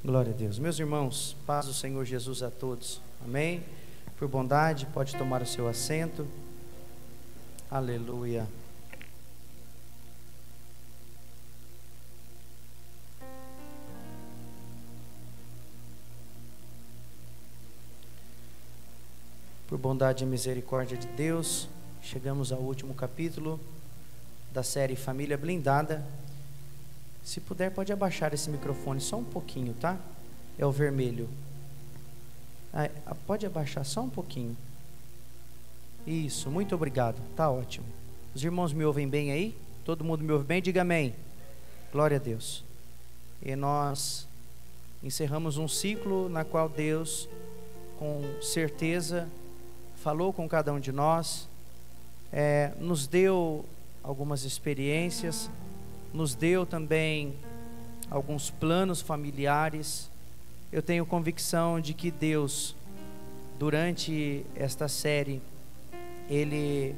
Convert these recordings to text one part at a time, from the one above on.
Glória a Deus. Meus irmãos, paz do Senhor Jesus a todos. Amém? Por bondade, pode tomar o seu assento. Aleluia. Por bondade e misericórdia de Deus, chegamos ao último capítulo da série Família Blindada. Se puder, pode abaixar esse microfone só um pouquinho, tá? É o vermelho. Pode abaixar só um pouquinho. Isso, muito obrigado, tá ótimo. Os irmãos me ouvem bem aí? Todo mundo me ouve bem? Diga amém. Glória a Deus. E nós encerramos um ciclo na qual Deus, com certeza, falou com cada um de nós, nos deu algumas experiências, nos deu também alguns planos familiares. Eu tenho convicção de que Deus, durante esta série, Ele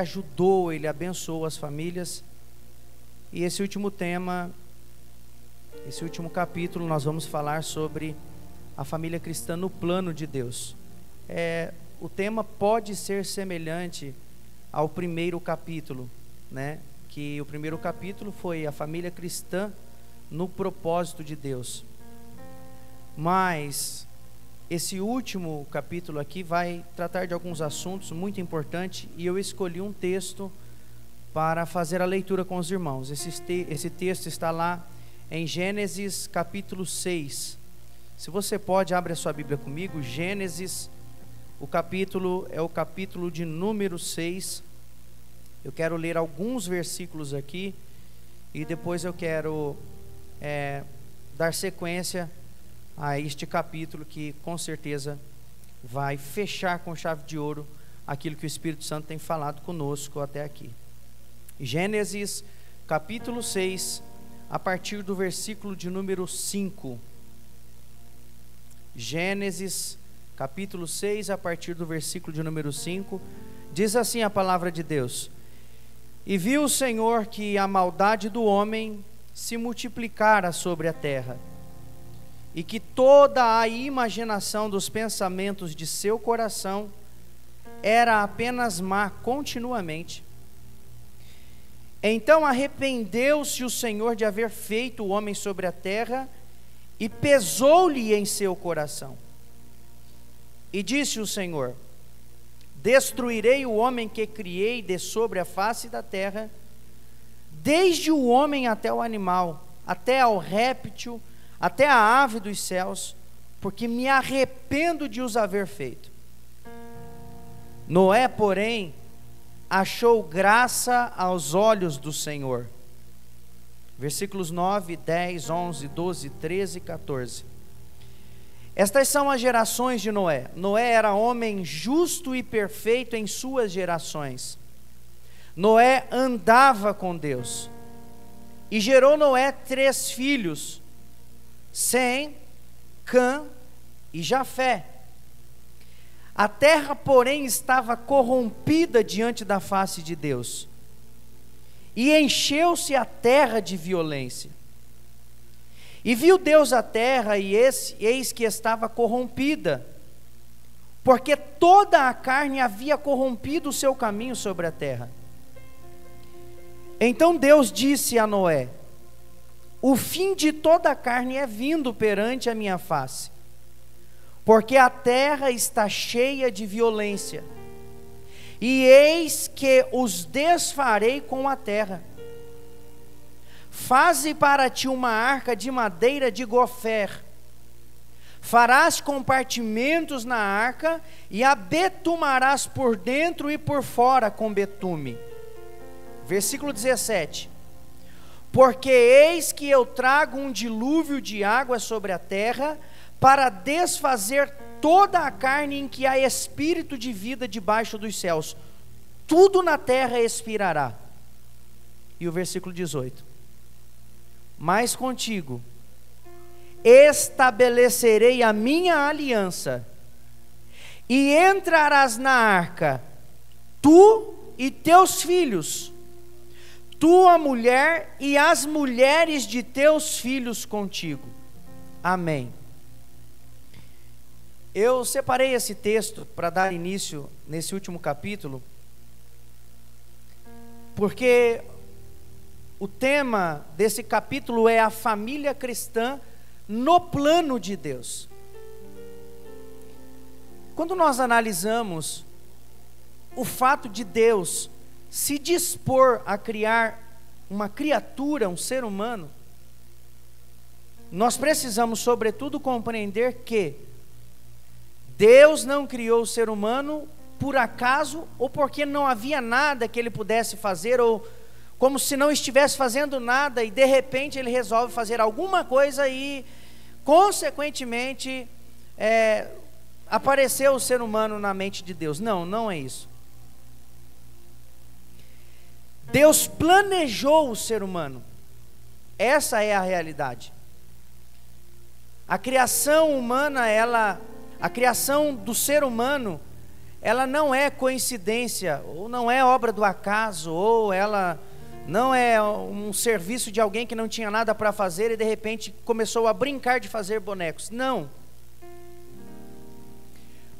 ajudou, Ele abençoou as famílias. E esse último tema, esse último capítulo, nós vamos falar sobre a família cristã no plano de Deus. O tema pode ser semelhante ao primeiro capítulo, né? Que o primeiro capítulo foi a família cristã no propósito de Deus. Mas esse último capítulo aqui vai tratar de alguns assuntos muito importantes, e eu escolhi um texto para fazer a leitura com os irmãos. Esse texto está lá em Gênesis capítulo 6. Se você pode, abre a sua Bíblia comigo. Gênesis, o capítulo é o capítulo de número 6. Eu quero ler alguns versículos aqui e depois eu quero dar sequência a este capítulo, que com certeza vai fechar com chave de ouro aquilo que o Espírito Santo tem falado conosco até aqui. Gênesis capítulo 6, a partir do versículo de número 5. Gênesis capítulo 6, a partir do versículo de número 5, diz assim a palavra de Deus: E viu o Senhor que a maldade do homem se multiplicara sobre a terra, e que toda a imaginação dos pensamentos de seu coração era apenas má continuamente. Então arrependeu-se o Senhor de haver feito o homem sobre a terra, e pesou-lhe em seu coração. E disse o Senhor: Destruirei o homem que criei de sobre a face da terra, desde o homem até o animal, até ao réptil, até a ave dos céus, porque me arrependo de os haver feito. Noé, porém, achou graça aos olhos do Senhor. Versículos 9, 10, 11, 12, 13 e 14. Estas são as gerações de Noé. Noé era homem justo e perfeito em suas gerações. Noé andava com Deus. E gerou Noé 3 filhos: Sem, Cã e Jafé. A terra, porém, estava corrompida diante da face de Deus, e encheu-se a terra de violência. E viu Deus a terra, e eis que estava corrompida, porque toda a carne havia corrompido o seu caminho sobre a terra. Então Deus disse a Noé: O fim de toda a carne é vindo perante a minha face, porque a terra está cheia de violência, e eis que os desfarei com a terra. Faze para ti uma arca de madeira de gofer. Farás compartimentos na arca, e a betumarás por dentro e por fora com betume. Versículo 17. Porque eis que eu trago um dilúvio de água sobre a terra, para desfazer toda a carne em que há espírito de vida debaixo dos céus. Tudo na terra expirará. E o versículo 18. Mas contigo estabelecerei a minha aliança, e entrarás na arca, tu e teus filhos, tua mulher e as mulheres de teus filhos contigo. Amém. Eu separei esse texto para dar início nesse último capítulo, porque o tema desse capítulo é a família cristã no plano de Deus. Quando nós analisamos o fato de Deus se dispor a criar uma criatura, um ser humano, nós precisamos, sobretudo, compreender que Deus não criou o ser humano por acaso, ou porque não havia nada que ele pudesse fazer, ou como se não estivesse fazendo nada, e de repente ele resolve fazer alguma coisa e, consequentemente, apareceu o ser humano na mente de Deus. Não, não é isso. Deus planejou o ser humano. Essa é a realidade. A criação humana, a criação do ser humano, ela não é coincidência, ou não é obra do acaso, ou ela não é um serviço de alguém que não tinha nada para fazer e de repente começou a brincar de fazer bonecos. Não.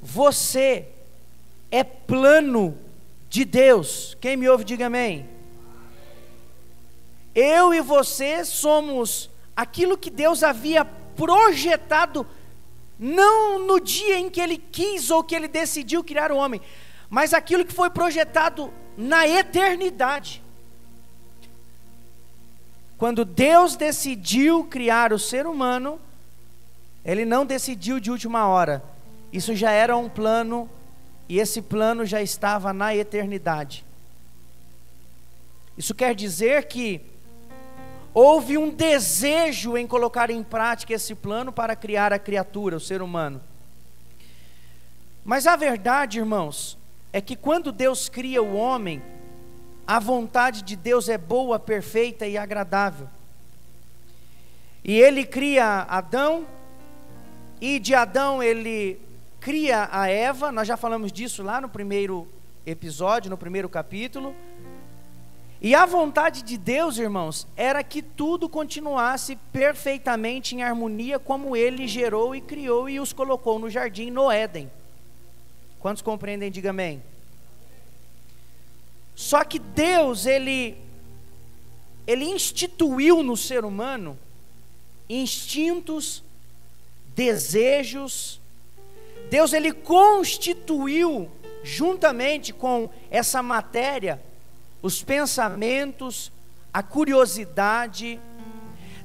Você é plano de Deus. Quem me ouve, diga amém. Eu e você somos aquilo que Deus havia projetado, não no dia em que Ele quis ou que Ele decidiu criar o homem, mas aquilo que foi projetado na eternidade. Quando Deus decidiu criar o ser humano, Ele não decidiu de última hora. Isso já era um plano, e esse plano já estava na eternidade. Isso quer dizer que houve um desejo em colocar em prática esse plano para criar a criatura, o ser humano. Mas a verdade, irmãos, é que quando Deus cria o homem, a vontade de Deus é boa, perfeita e agradável. E Ele cria Adão, e de Adão Ele cria a Eva. Nós já falamos disso lá no primeiro episódio, no primeiro capítulo. E a vontade de Deus, irmãos, era que tudo continuasse perfeitamente em harmonia como Ele gerou e criou e os colocou no jardim, no Éden. Quantos compreendem? Diga amém. Só que Deus, Ele instituiu no ser humano instintos, desejos. Deus, Ele constituiu, juntamente com essa matéria, os pensamentos, a curiosidade.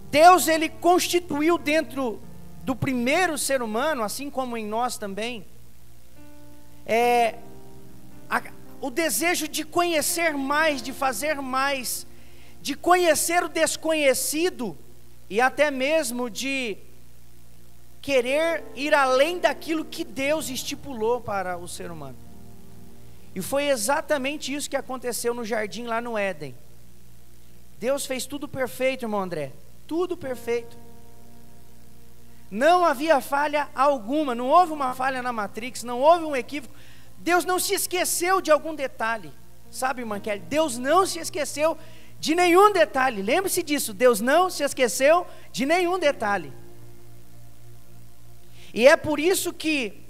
Deus, Ele constituiu dentro do primeiro ser humano, assim como em nós também, o desejo de conhecer mais, de fazer mais, de conhecer o desconhecido e até mesmo de querer ir além daquilo que Deus estipulou para o ser humano. E foi exatamente isso que aconteceu no jardim lá no Éden. Deus fez tudo perfeito, irmão André. Tudo perfeito. Não havia falha alguma. Não houve uma falha na Matrix. Não houve um equívoco. Deus não se esqueceu de algum detalhe. Sabe, irmã Kelly? Deus não se esqueceu de nenhum detalhe. Lembre-se disso. Deus não se esqueceu de nenhum detalhe. E é por isso que,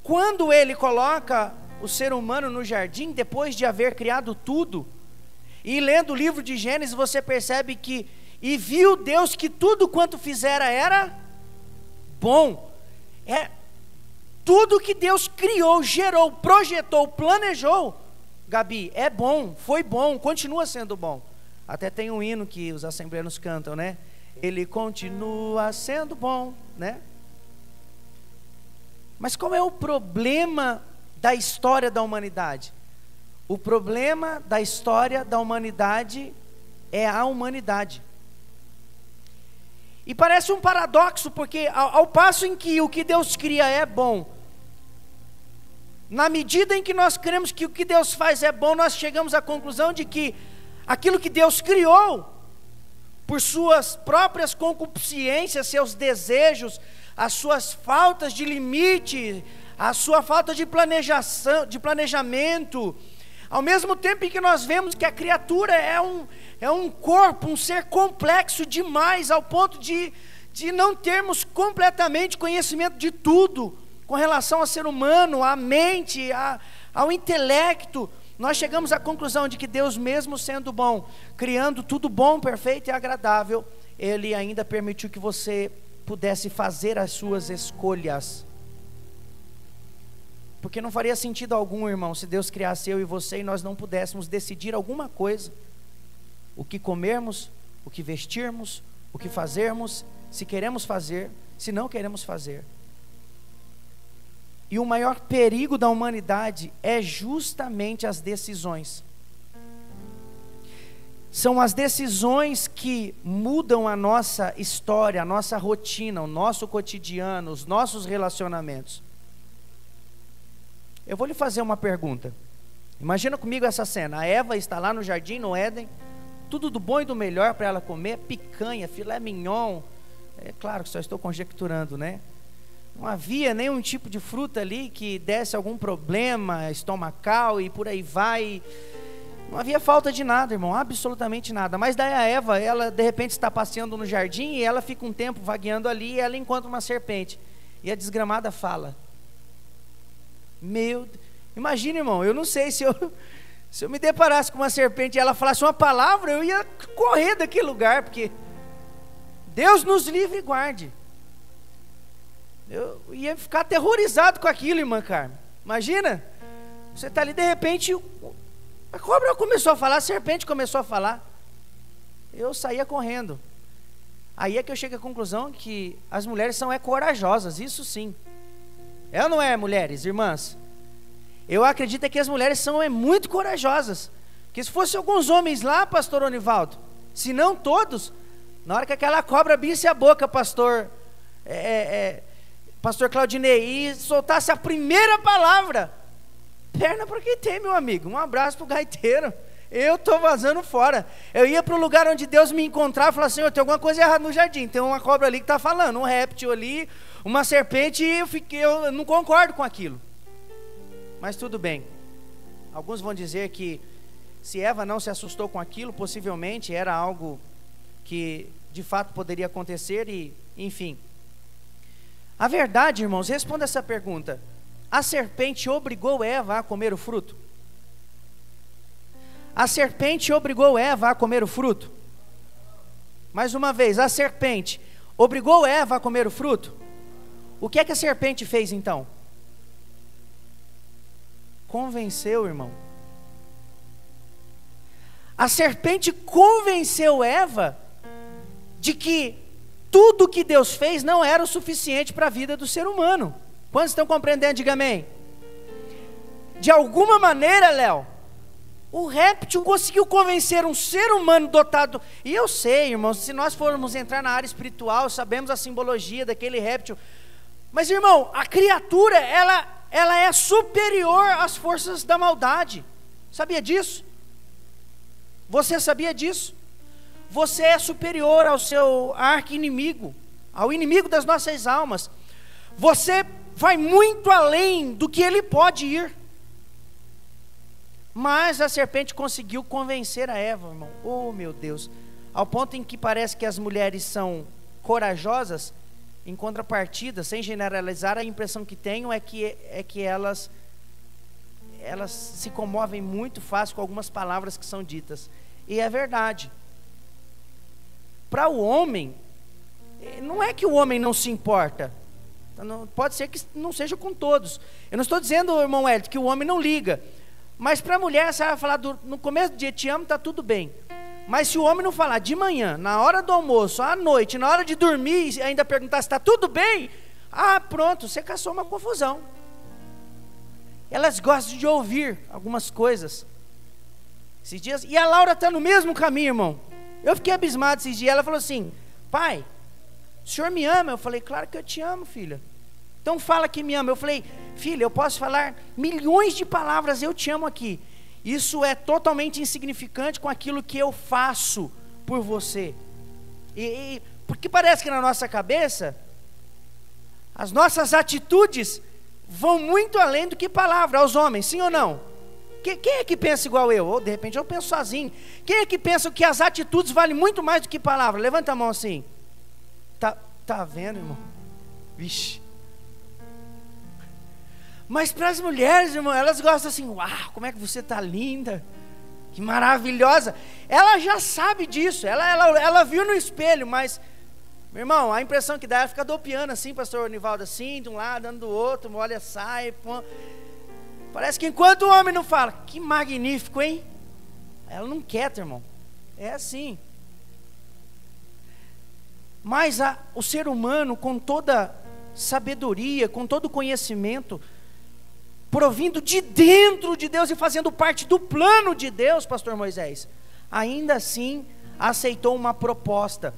quando Ele coloca o ser humano no jardim, depois de haver criado tudo, e lendo o livro de Gênesis, você percebe que, e viu Deus que tudo quanto fizera era bom. Tudo que Deus criou, gerou, projetou, planejou, Gabi, é bom, foi bom, continua sendo bom. Até tem um hino que os assembleanos cantam, né? Ele continua sendo bom, né? Mas qual é o problema da história da humanidade? O problema da história da humanidade é a humanidade. E parece um paradoxo, porque ao passo em que o que Deus cria é bom, na medida em que nós cremos que o que Deus faz é bom, nós chegamos à conclusão de que aquilo que Deus criou, por suas próprias concupiscências, seus desejos, as suas faltas de limite, a sua falta de planejamento, ao mesmo tempo em que nós vemos que a criatura é um corpo, um ser complexo demais, ao ponto de de não termos completamente conhecimento de tudo, com relação ao ser humano, à mente, ao intelecto. Nós chegamos à conclusão de que Deus, mesmo sendo bom, criando tudo bom, perfeito e agradável, Ele ainda permitiu que você pudesse fazer as suas escolhas. Porque não faria sentido algum, irmão, se Deus criasse eu e você e nós não pudéssemos decidir alguma coisa. O que comermos, o que vestirmos, o que fazermos, se queremos fazer, se não queremos fazer. E o maior perigo da humanidade é justamente as decisões. São as decisões que mudam a nossa história, a nossa rotina, o nosso cotidiano, os nossos relacionamentos. Eu vou lhe fazer uma pergunta. Imagina comigo essa cena. A Eva está lá no jardim, no Éden, tudo do bom e do melhor para ela comer, picanha, filé mignon. É claro que só estou conjecturando, né? Não havia nenhum tipo de fruta ali que desse algum problema estomacal e por aí vai. Não havia falta de nada, irmão, absolutamente nada. Mas daí a Eva, ela de repente está passeando no jardim e ela fica um tempo vagueando ali e ela encontra uma serpente. E a desgramada fala: imagina, irmão, eu não sei se eu me deparasse com uma serpente e ela falasse uma palavra, eu ia correr daquele lugar, porque Deus nos livre e guarde. Eu ia ficar aterrorizado com aquilo, irmã Carmen. Imagina, você está ali, de repente a cobra começou a falar, a serpente começou a falar. Eu saía correndo. Aí é que eu chego à conclusão que as mulheres são corajosas, isso sim. É ou não é, mulheres, irmãs? Eu acredito que as mulheres são muito corajosas. Porque se fosse alguns homens lá, pastor Onivaldo, se não todos, na hora que aquela cobra abrisse a boca, pastor Claudinei, e soltasse a primeira palavra, perna para quem tem, meu amigo. Um abraço para o gaiteiro. Eu estou vazando fora. Eu ia para o lugar onde Deus me encontrava e falava: Senhor, tem alguma coisa errada no jardim. Tem uma cobra ali que está falando, um réptil ali, uma serpente, e eu não concordo com aquilo. Mas tudo bem. Alguns vão dizer que se Eva não se assustou com aquilo, possivelmente era algo que de fato poderia acontecer e, enfim. A verdade, irmãos, responda essa pergunta: a serpente obrigou Eva a comer o fruto? A serpente obrigou Eva a comer o fruto? Mais uma vez, a serpente obrigou Eva a comer o fruto? O que é que a serpente fez então? Convenceu, irmão. A serpente convenceu Eva de que tudo que Deus fez não era o suficiente para a vida do ser humano. Quantos estão compreendendo? Diga amém. De alguma maneira, Léo, o réptil conseguiu convencer um ser humano dotado. E eu sei, irmãos, se nós formos entrar na área espiritual, sabemos a simbologia daquele réptil. Mas, irmão, a criatura, ela é superior às forças da maldade. Sabia disso? Você sabia disso? Você é superior ao seu arqui-inimigo, ao inimigo das nossas almas. Você vai muito além do que ele pode ir. Mas a serpente conseguiu convencer a Eva, irmão. Oh, meu Deus. Ao ponto em que parece que as mulheres são corajosas, em contrapartida, sem generalizar, a impressão que tenho é que elas se comovem muito fácil com algumas palavras que são ditas. E é verdade. Para o homem, não é que o homem não se importa. Pode ser que não seja com todos. Eu não estou dizendo, irmão Hélio, que o homem não liga. Mas para a mulher, você vai falar no começo do dia, te amo, está tudo bem. Mas se o homem não falar de manhã, na hora do almoço, à noite, na hora de dormir, e ainda perguntar se está tudo bem, pronto, você caçou uma confusão. Elas gostam de ouvir algumas coisas. Esses dias, e a Laura está no mesmo caminho, irmão. Eu fiquei abismado esses dias. Ela falou assim: pai, o senhor me ama? Eu falei: claro que eu te amo, filha. Então fala que me ama. Eu falei: filha, eu posso falar milhões de palavras, eu te amo aqui. Isso é totalmente insignificante com aquilo que eu faço por você. Porque parece que na nossa cabeça, as nossas atitudes vão muito além do que palavra aos homens, sim ou não? Quem é que pensa igual eu? Ou de repente eu penso sozinho. Quem é que pensa que as atitudes valem muito mais do que palavra? Levanta a mão assim. Tá, Tá vendo, irmão? Vixe. Mas para as mulheres, irmão, elas gostam assim, uau, como é que você tá linda, que maravilhosa. Ela já sabe disso, ela viu no espelho, mas, meu irmão, a impressão que dá é ficar dopiando assim, pastor Nivaldo, assim, de um lado, dando do outro, olha, sai, pô. Parece que enquanto o homem não fala, que magnífico, hein? Ela não quer, irmão. É assim. Mas o ser humano, com toda sabedoria, com todo conhecimento, provindo de dentro de Deus e fazendo parte do plano de Deus, pastor Moisés, ainda assim aceitou uma proposta.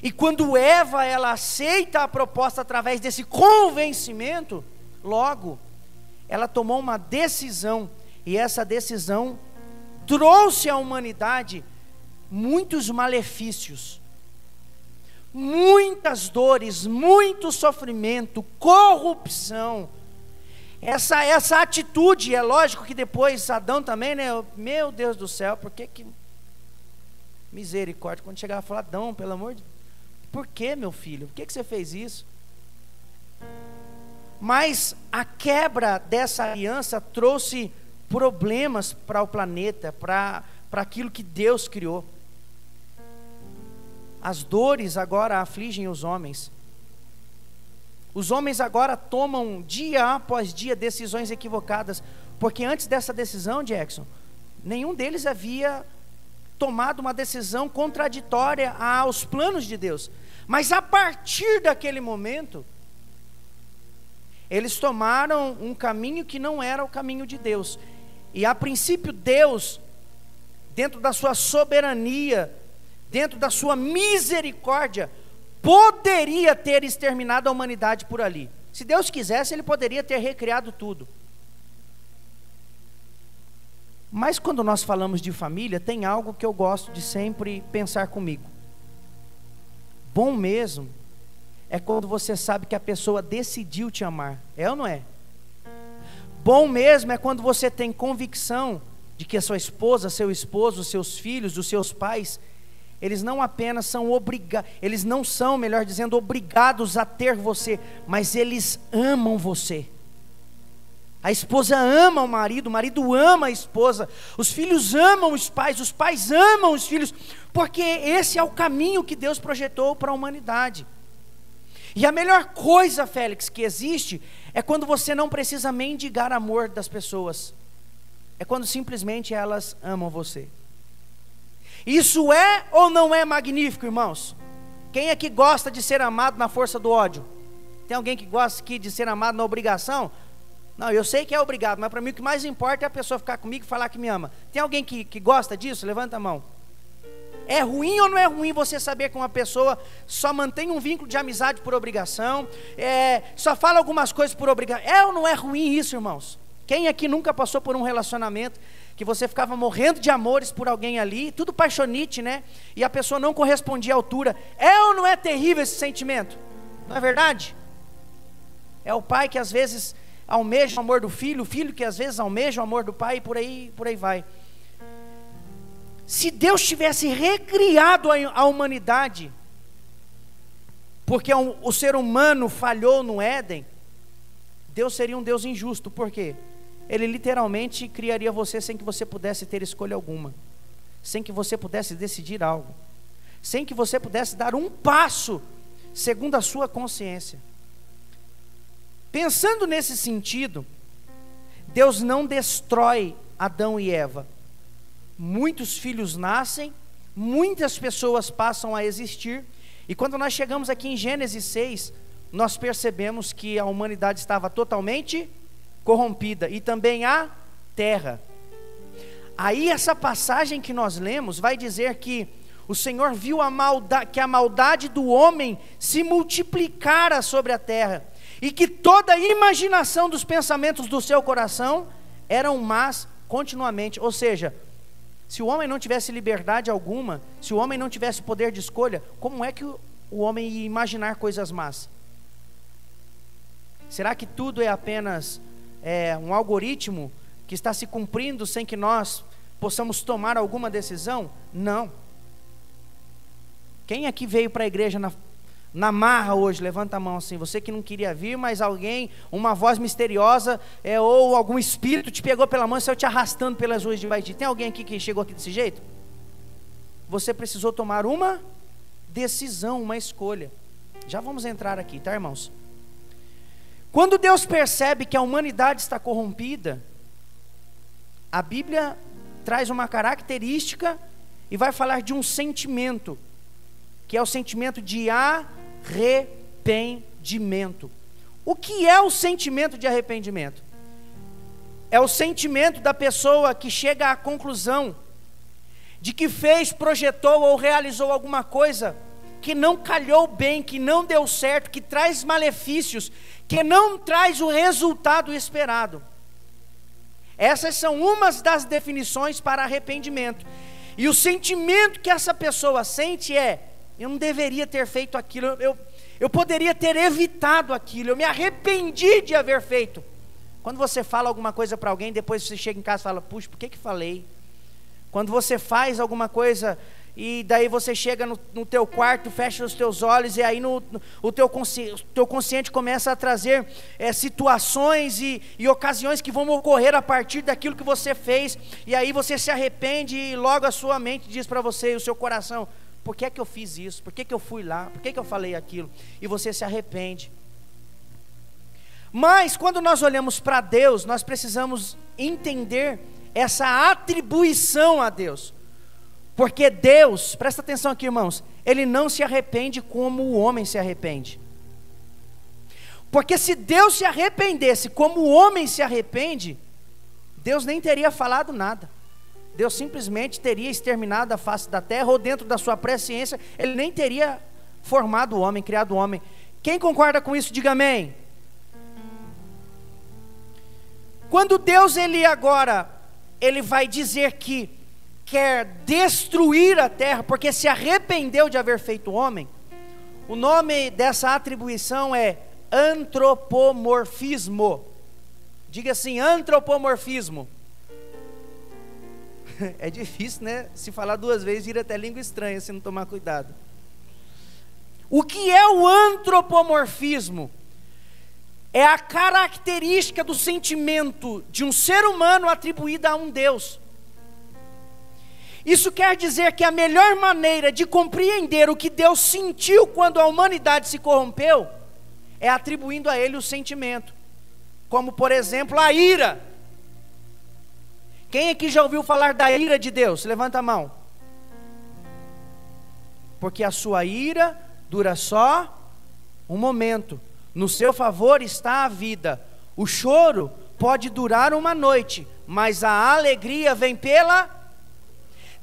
E quando Eva, ela aceita a proposta através desse convencimento, logo, ela tomou uma decisão, e essa decisão trouxe à humanidade muitos malefícios, muitas dores, muito sofrimento, corrupção. Essa atitude, é lógico que depois Adão também, né? Meu Deus do céu, por que misericórdia, quando chegava a falar, Adão, pelo amor de Deus, por que, meu filho? Por que você fez isso? Mas a quebra dessa aliança trouxe problemas para o planeta, para aquilo que Deus criou. As dores agora afligem os homens. Os homens agora tomam dia após dia decisões equivocadas, porque antes dessa decisão, Jackson, nenhum deles havia tomado uma decisão contraditória aos planos de Deus. Mas a partir daquele momento, eles tomaram um caminho que não era o caminho de Deus. E a princípio Deus, dentro da sua soberania, dentro da sua misericórdia, poderia ter exterminado a humanidade por ali. Se Deus quisesse, Ele poderia ter recriado tudo. Mas quando nós falamos de família, tem algo que eu gosto de sempre pensar comigo. Bom mesmo é quando você sabe que a pessoa decidiu te amar. É ou não é? Bom mesmo é quando você tem convicção de que a sua esposa, seu esposo, seus filhos, os seus pais, eles não apenas são eles não são, melhor dizendo, obrigados a ter você, mas eles amam você. A esposa ama o marido ama a esposa, os filhos amam os pais amam os filhos, porque esse é o caminho que Deus projetou para a humanidade. E a melhor coisa, Félix, que existe, é quando você não precisa mendigar amor das pessoas, é quando simplesmente elas amam você. Isso é ou não é magnífico, irmãos? Quem é que gosta de ser amado na força do ódio? Tem alguém que gosta aqui de ser amado na obrigação? Não, eu sei que é obrigado, mas para mim o que mais importa é a pessoa ficar comigo e falar que me ama. Tem alguém que gosta disso? Levanta a mão. É ruim ou não é ruim você saber que uma pessoa só mantém um vínculo de amizade por obrigação, só fala algumas coisas por obrigação? É ou não é ruim isso, irmãos? Quem aqui nunca passou por um relacionamento que você ficava morrendo de amores por alguém ali, tudo paixonite, né? E a pessoa não correspondia à altura. É ou não é terrível esse sentimento? Não é verdade? É o pai que às vezes almeja o amor do filho, o filho que às vezes almeja o amor do pai, e por aí vai. Se Deus tivesse recriado a humanidade, porque o ser humano falhou no Éden, Deus seria um Deus injusto. Por quê? Ele literalmente criaria você sem que você pudesse ter escolha alguma, sem que você pudesse decidir algo, sem que você pudesse dar um passo segundo a sua consciência. Pensando nesse sentido, Deus não destrói Adão e Eva. Muitos filhos nascem, muitas pessoas passam a existir, e quando nós chegamos aqui em Gênesis 6, nós percebemos que a humanidade estava totalmente corrompida, e também a terra. Aí essa passagem que nós lemos vai dizer que o Senhor viu que a maldade do homem se multiplicara sobre a terra, e que toda a imaginação dos pensamentos do seu coração eram más continuamente. Ou seja, se o homem não tivesse liberdade alguma, se o homem não tivesse poder de escolha, como é que o homem ia imaginar coisas más? Será que tudo é apenas um algoritmo que está se cumprindo sem que nós possamos tomar alguma decisão? Não. Quem aqui veio para a igreja na marra hoje, levanta a mão assim, você que não queria vir, mas alguém, uma voz misteriosa, ou algum espírito te pegou pela mão e saiu te arrastando pelas ruas de Baiti. Tem alguém aqui que chegou aqui desse jeito? Você precisou tomar uma decisão, uma escolha. Já vamos entrar aqui, tá, irmãos? Quando Deus percebe que a humanidade está corrompida, a Bíblia traz uma característica e vai falar de um sentimento, que é o sentimento de arrependimento. O que é o sentimento de arrependimento? É o sentimento da pessoa que chega à conclusão de que fez, projetou ou realizou alguma coisa que não calhou bem, que não deu certo, que traz malefícios, que não traz o resultado esperado. Essas são umas das definições para arrependimento. E o sentimento que essa pessoa sente é: eu não deveria ter feito aquilo, eu poderia ter evitado aquilo, eu me arrependi de haver feito. Quando você fala alguma coisa para alguém, depois você chega em casa e fala: puxa, por que falei? Quando você faz alguma coisa e daí você chega no teu quarto, fecha os teus olhos, e aí o teu consciente começa a trazer situações e ocasiões que vão ocorrer a partir daquilo que você fez, e aí você se arrepende, e logo a sua mente diz para você, e o seu coração: por que é que eu fiz isso? Por que que eu fui lá? Por que que eu falei aquilo? E você se arrepende. Mas quando nós olhamos para Deus, nós precisamos entender essa atribuição a Deus. Porque Deus, presta atenção aqui, irmãos, Ele não se arrepende como o homem se arrepende. Porque se Deus se arrependesse como o homem se arrepende, Deus nem teria falado nada. Deus simplesmente teria exterminado a face da terra, ou dentro da sua presciência, Ele nem teria formado o homem, criado o homem. Quem concorda com isso, diga amém. Quando Deus, Ele vai dizer que quer destruir a terra, porque se arrependeu de haver feito o homem, o nome dessa atribuição é antropomorfismo. Diga assim: antropomorfismo. É difícil, né? Se falar duas vezes vira até língua estranha, se não tomar cuidado. O que é o antropomorfismo? É a característica do sentimento de um ser humano atribuída a um Deus. Isso quer dizer que a melhor maneira de compreender o que Deus sentiu quando a humanidade se corrompeu é atribuindo a Ele o sentimento, como por exemplo a ira. Quem aqui já ouviu falar da ira de Deus? Levanta a mão. Porque a sua ira dura só um momento, no seu favor está a vida. O choro pode durar uma noite, mas a alegria vem pela...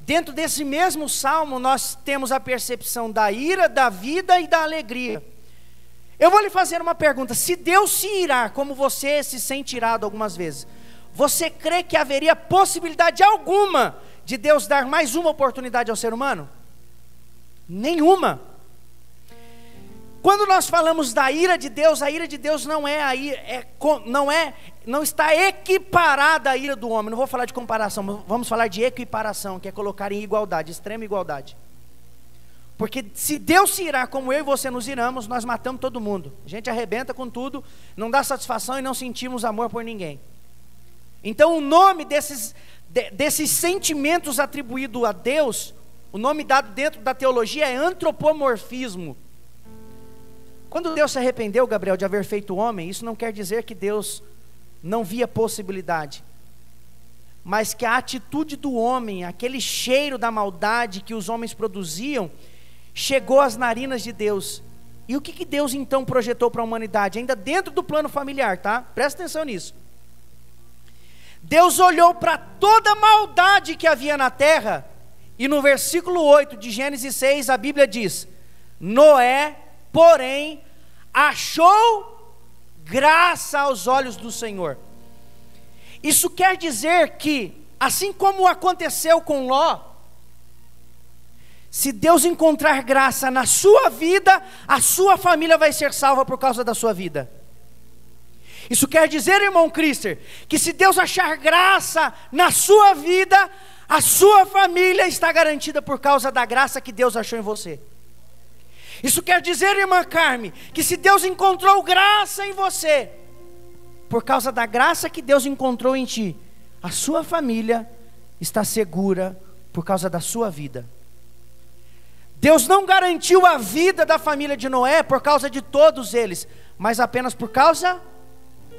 Dentro desse mesmo salmo, nós temos a percepção da ira, da vida e da alegria. Eu vou lhe fazer uma pergunta: se Deus se irar, como você se sente irado algumas vezes, você crê que haveria possibilidade alguma de Deus dar mais uma oportunidade ao ser humano? Nenhuma. Quando nós falamos da ira de Deus, a ira de Deus não está equiparada à ira do homem. Não vou falar de comparação, vamos falar de equiparação, que é colocar em igualdade, extrema igualdade. Porque se Deus se irar como eu e você nos iramos, nós matamos todo mundo. A gente arrebenta com tudo, não dá satisfação e não sentimos amor por ninguém. Então o nome desses sentimentos atribuídos a Deus, o nome dado dentro da teologia é antropomorfismo. Quando Deus se arrependeu, Gabriel, de haver feito o homem, isso não quer dizer que Deus não via possibilidade, mas que a atitude do homem, aquele cheiro da maldade que os homens produziam, chegou às narinas de Deus. E o que Deus então projetou para a humanidade? Ainda dentro do plano familiar, tá? Presta atenção nisso. Deus olhou para toda a maldade que havia na terra, e no versículo 8 de Gênesis 6, a Bíblia diz: Noé, porém, achou graça aos olhos do Senhor. Isso quer dizer que, assim como aconteceu com Ló, se Deus encontrar graça na sua vida, a sua família vai ser salva por causa da sua vida. Isso quer dizer, irmão Crister, que se Deus achar graça na sua vida, a sua família está garantida por causa da graça que Deus achou em você. Isso quer dizer, irmã Carme, que se Deus encontrou graça em você, por causa da graça que Deus encontrou em ti, a sua família está segura por causa da sua vida. Deus não garantiu a vida da família de Noé por causa de todos eles, mas apenas por causa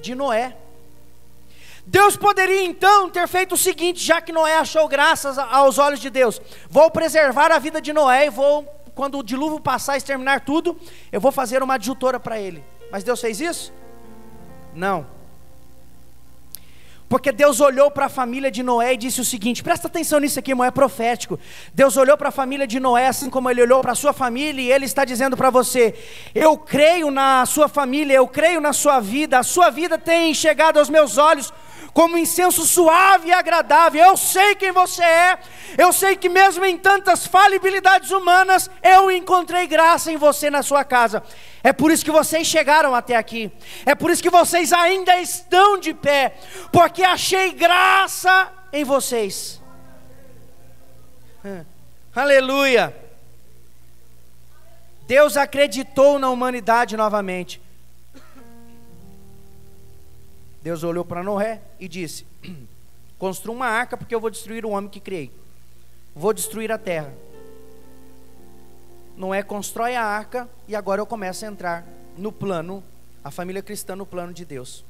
de Noé. Deus poderia então ter feito o seguinte, já que Noé achou graças aos olhos de Deus: vou preservar a vida de Noé e vou, quando o dilúvio passar e exterminar tudo, eu vou fazer uma adjutora para ele. Mas Deus fez isso? Não. Porque Deus olhou para a família de Noé e disse o seguinte, presta atenção nisso aqui, irmão, é profético. Deus olhou para a família de Noé, assim como Ele olhou para a sua família, e Ele está dizendo para você: eu creio na sua família, eu creio na sua vida, a sua vida tem chegado aos meus olhos como um incenso suave e agradável. Eu sei quem você é, eu sei que mesmo em tantas falibilidades humanas, eu encontrei graça em você, na sua casa. É por isso que vocês chegaram até aqui, é por isso que vocês ainda estão de pé, porque achei graça em vocês. Aleluia. Deus acreditou na humanidade novamente. Deus olhou para Noé e disse: construa uma arca, porque eu vou destruir o homem que criei, vou destruir a terra. Noé constrói a arca, e agora eu começo a entrar no plano, a família cristã no plano de Deus.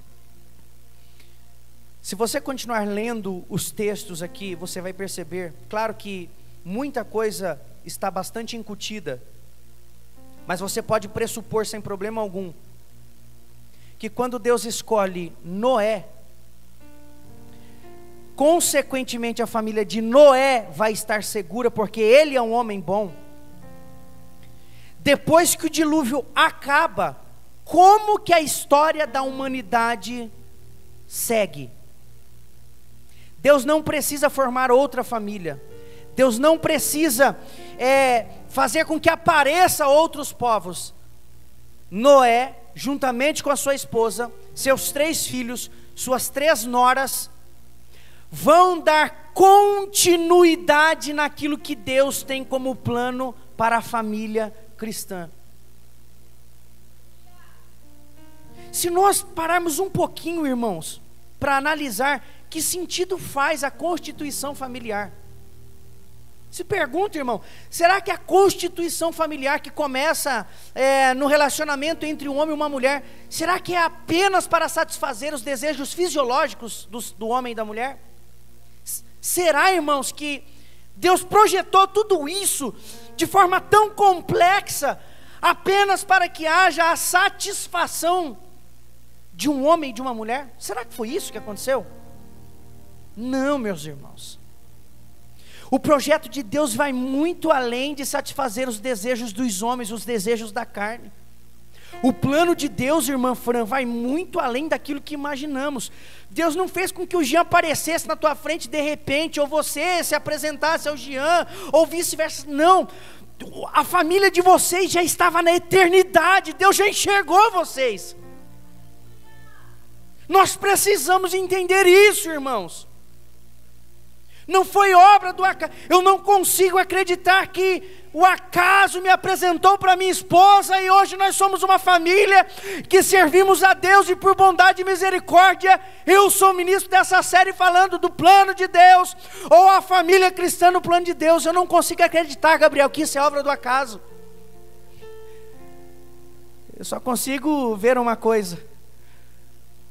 Se você continuar lendo os textos aqui, você vai perceber, claro que muita coisa está bastante incutida, mas você pode pressupor sem problema algum, que quando Deus escolhe Noé, consequentemente a família de Noé vai estar segura, porque ele é um homem bom. Depois que o dilúvio acaba, como que a história da humanidade segue? Deus não precisa formar outra família, Deus não precisa fazer com que apareça outros povos. Noé, juntamente com a sua esposa, seus 3 filhos, suas 3 noras, vão dar continuidade naquilo que Deus tem como plano para a família cristã. Se nós pararmos um pouquinho, irmãos, para analisar que sentido faz a constituição familiar. Se pergunta, irmão, será que a constituição familiar que começa no relacionamento entre um homem e uma mulher, será que é apenas para satisfazer os desejos fisiológicos do homem e da mulher? Será, irmãos, que Deus projetou tudo isso de forma tão complexa apenas para que haja a satisfação de um homem e de uma mulher? Será que foi isso que aconteceu? Não, meus irmãos. O projeto de Deus vai muito além de satisfazer os desejos dos homens, os desejos da carne. O plano de Deus, irmã Fran, vai muito além daquilo que imaginamos. Deus não fez com que o Jean aparecesse na tua frente de repente, ou você se apresentasse ao Jean, ou vice-versa. Não, a família de vocês já estava na eternidade, Deus já enxergou vocês. Nós precisamos entender isso, irmãos. Não foi obra do acaso. Eu não consigo acreditar que o acaso me apresentou para minha esposa e hoje nós somos uma família que servimos a Deus, e por bondade e misericórdia eu sou ministro dessa série falando do plano de Deus, ou a família cristã no plano de Deus. Eu não consigo acreditar, Gabriel, que isso é obra do acaso. Eu só consigo ver uma coisa,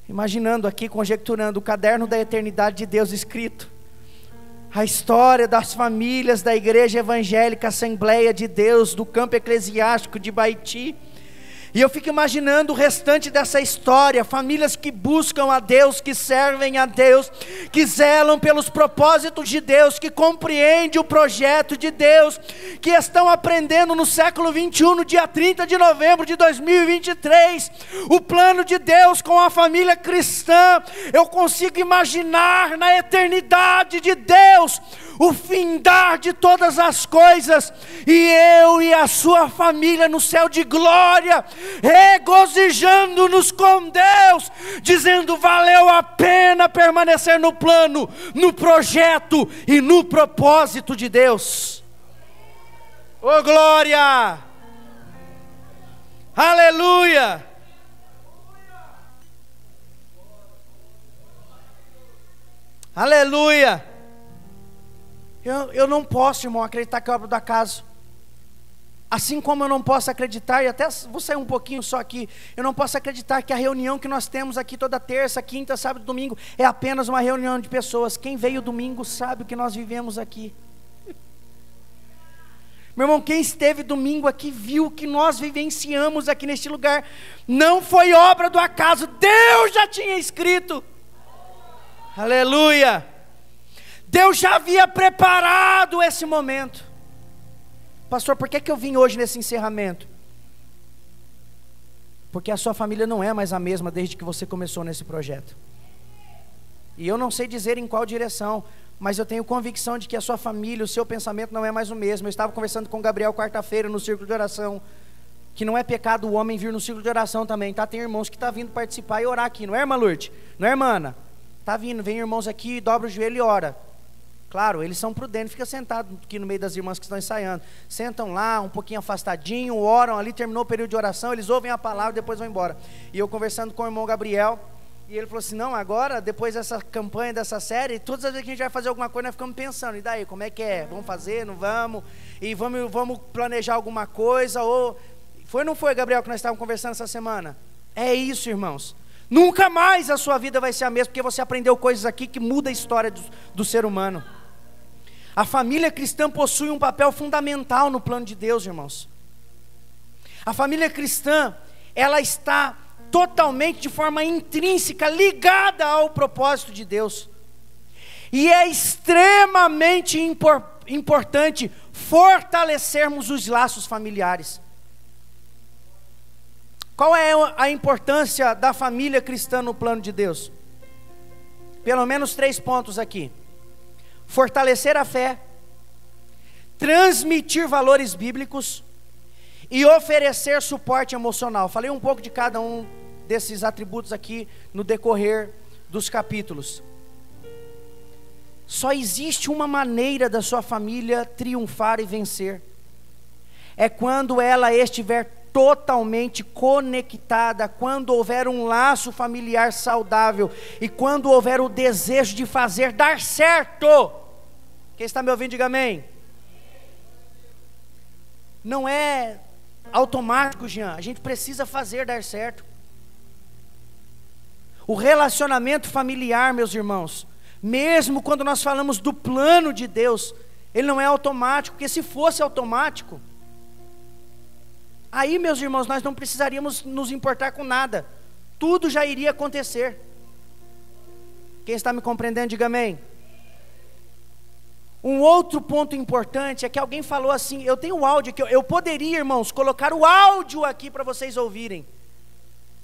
imaginando aqui, conjecturando o caderno da eternidade de Deus escrito, a história das famílias da Igreja Evangélica Assembleia de Deus, do campo eclesiástico de Baiti. E eu fico imaginando o restante dessa história, famílias que buscam a Deus, que servem a Deus, que zelam pelos propósitos de Deus, que compreendem o projeto de Deus, que estão aprendendo no século 21, no dia 30 de novembro de 2023, o plano de Deus com a família cristã. Eu consigo imaginar na eternidade de Deus o findar de todas as coisas, e eu e a sua família no céu de glória, regozijando-nos com Deus, dizendo: valeu a pena permanecer no plano, no projeto e no propósito de Deus. Oh glória! Aleluia! Aleluia! Eu não posso, irmão, acreditar que é obra do acaso. Assim como eu não posso acreditar, e até vou sair um pouquinho só aqui, eu não posso acreditar que a reunião que nós temos aqui toda terça, quinta, sábado e domingo é apenas uma reunião de pessoas. Quem veio domingo sabe o que nós vivemos aqui. Meu irmão, quem esteve domingo aqui viu o que nós vivenciamos aqui neste lugar. Não foi obra do acaso, Deus já tinha escrito. Aleluia! Deus já havia preparado esse momento. Pastor, por que eu vim hoje nesse encerramento? Porque a sua família não é mais a mesma desde que você começou nesse projeto. E eu não sei dizer em qual direção, mas eu tenho convicção de que a sua família, o seu pensamento não é mais o mesmo. Eu estava conversando com o Gabriel quarta-feira no círculo de oração, que não é pecado o homem vir no círculo de oração também, tá? Tem irmãos que estão vindo participar e orar aqui, não é, irmã Lourdes? Não é, irmã Ana? Tá vindo, vem irmãos aqui, dobra o joelho e ora. Claro, eles são prudentes, fica sentado aqui no meio das irmãs que estão ensaiando. Sentam lá, um pouquinho afastadinho, oram ali, terminou o período de oração, eles ouvem a palavra e depois vão embora. E eu conversando com o irmão Gabriel, e ele falou assim, não, agora, depois dessa campanha, dessa série, todas as vezes que a gente vai fazer alguma coisa, nós ficamos pensando, e daí, como é que é? Vamos fazer, não vamos? E vamos planejar alguma coisa, ou... Foi ou não foi, Gabriel, que nós estávamos conversando essa semana? É isso, irmãos. Nunca mais a sua vida vai ser a mesma, porque você aprendeu coisas aqui que mudam a história do ser humano. A família cristã possui um papel fundamental no plano de Deus, irmãos. A família cristã, ela está totalmente, de forma intrínseca, ligada ao propósito de Deus. E é extremamente importante fortalecermos os laços familiares. Qual é a importância da família cristã no plano de Deus? Pelo menos 3 pontos aqui. Fortalecer a fé, transmitir valores bíblicos e oferecer suporte emocional. Falei um pouco de cada um desses atributos aqui no decorrer dos capítulos. Só existe uma maneira da sua família triunfar e vencer. É quando ela estiver totalmente conectada, quando houver um laço familiar saudável e quando houver o desejo de fazer dar certo. Quem está me ouvindo, diga amém. Não é automático, Jean, a gente precisa fazer dar certo. O relacionamento familiar, meus irmãos, mesmo quando nós falamos do plano de Deus, ele não é automático, porque se fosse automático, aí, meus irmãos, nós não precisaríamos nos importar com nada. Tudo já iria acontecer. Quem está me compreendendo, diga amém. Um outro ponto importante é que alguém falou assim, eu tenho o áudio aqui, eu poderia, irmãos, colocar o áudio aqui para vocês ouvirem.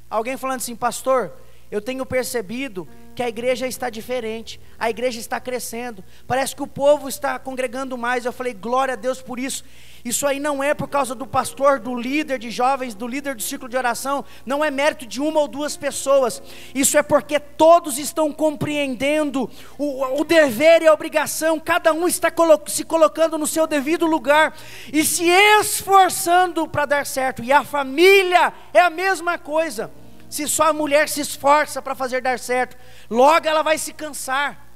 Alguém falando assim, pastor, eu tenho percebido que a igreja está diferente, a igreja está crescendo, parece que o povo está congregando mais. Eu falei, glória a Deus por isso. Isso aí não é por causa do pastor, do líder de jovens, do líder do ciclo de oração, não é mérito de uma ou duas pessoas, isso é porque todos estão compreendendo o dever e a obrigação, cada um está se colocando no seu devido lugar, e se esforçando para dar certo, e a família é a mesma coisa. Se só a mulher se esforça para fazer dar certo, logo ela vai se cansar,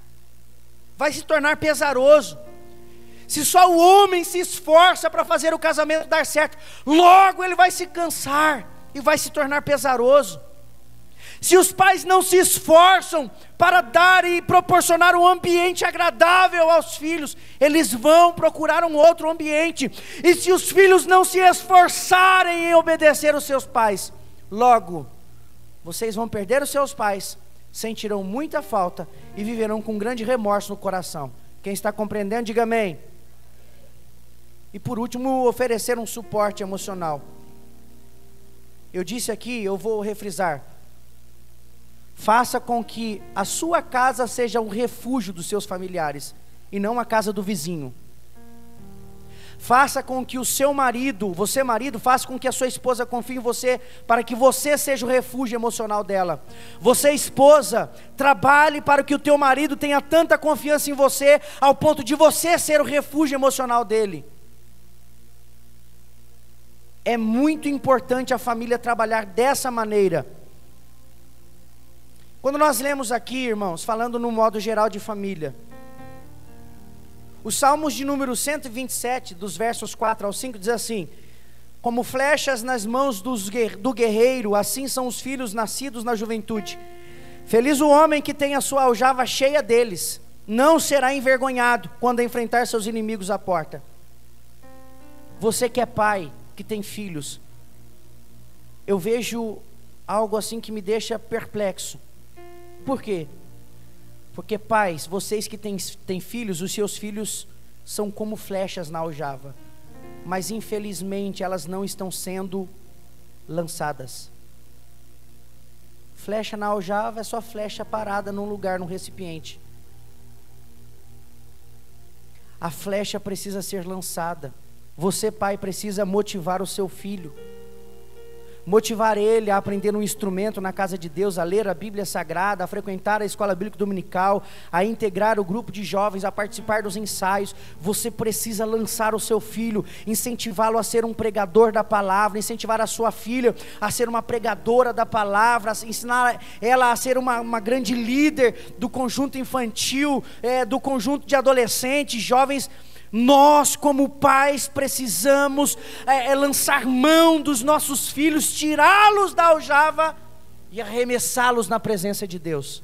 vai se tornar pesaroso. Se só o homem se esforça para fazer o casamento dar certo, logo ele vai se cansar e vai se tornar pesaroso. Se os pais não se esforçam para dar e proporcionar um ambiente agradável aos filhos, eles vão procurar um outro ambiente. E se os filhos não se esforçarem em obedecer os seus pais, logo vocês vão perder os seus pais, sentirão muita falta e viverão com grande remorso no coração. Quem está compreendendo, diga amém. E por último, oferecer um suporte emocional. Eu disse aqui, eu vou refrisar. Faça com que a sua casa seja um refúgio dos seus familiares e não a casa do vizinho. Faça com que o seu marido, você marido, faça com que a sua esposa confie em você, para que você seja o refúgio emocional dela. Você esposa, trabalhe para que o teu marido tenha tanta confiança em você, ao ponto de você ser o refúgio emocional dele. É muito importante a família trabalhar dessa maneira. Quando nós lemos aqui, irmãos, falando no modo geral de família, os Salmos de número 127, dos versos 4 ao 5, diz assim: como flechas nas mãos do guerreiro, assim são os filhos nascidos na juventude. Feliz o homem que tem a sua aljava cheia deles, não será envergonhado quando enfrentar seus inimigos à porta. Você que é pai, que tem filhos, eu vejo algo assim que me deixa perplexo. Por quê? Porque pais, vocês que têm filhos, os seus filhos são como flechas na aljava, mas infelizmente elas não estão sendo lançadas. Flecha na aljava é só flecha parada num lugar, num recipiente. A flecha precisa ser lançada. Você, pai, precisa motivar o seu filho, motivar ele a aprender um instrumento na casa de Deus, a ler a Bíblia Sagrada, a frequentar a escola bíblica dominical, a integrar o grupo de jovens, a participar dos ensaios. Você precisa lançar o seu filho, incentivá-lo a ser um pregador da palavra, incentivar a sua filha a ser uma pregadora da palavra, ensinar ela a ser uma grande líder do conjunto infantil, do conjunto de adolescentes, jovens. Nós como pais precisamos lançar mão dos nossos filhos, tirá-los da aljava e arremessá-los na presença de Deus.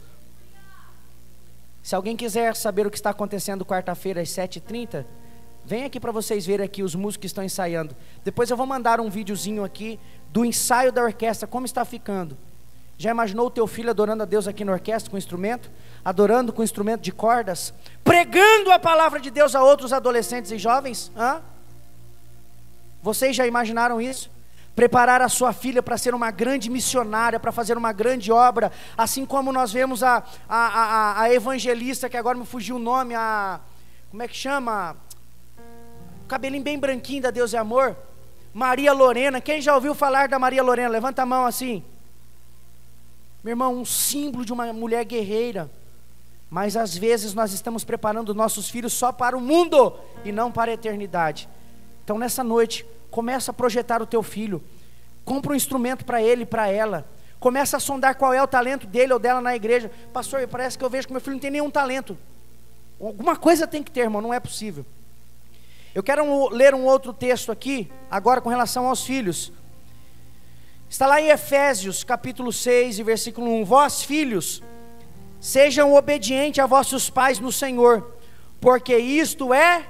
Se alguém quiser saber o que está acontecendo quarta-feira às 7h30, vem aqui para vocês verem aqui os músicos que estão ensaiando. Depois eu vou mandar um videozinho aqui do ensaio da orquestra, como está ficando. Já imaginou o teu filho adorando a Deus aqui na orquestra com instrumento? Adorando com instrumento de cordas? Pregando a palavra de Deus a outros adolescentes e jovens? Vocês já imaginaram isso? Preparar a sua filha para ser uma grande missionária, para fazer uma grande obra, assim como nós vemos a evangelista, que agora me fugiu o nome, como é que chama? O cabelinho bem branquinho da Deus é Amor, Maria Lorena. Quem já ouviu falar da Maria Lorena? Levanta a mão assim. Meu irmão, um símbolo de uma mulher guerreira. Mas às vezes nós estamos preparando nossos filhos só para o mundo e não para a eternidade. Então nessa noite, começa a projetar o teu filho. Compra um instrumento para ele e para ela. Começa a sondar qual é o talento dele ou dela na igreja. Pastor, parece que eu vejo que meu filho não tem nenhum talento. Alguma coisa tem que ter, irmão, não é possível. Eu quero ler um outro texto aqui, agora com relação aos filhos. Está lá em Efésios capítulo 6 e versículo 1. Vós, filhos, sejam obedientes a vossos pais no Senhor, porque isto é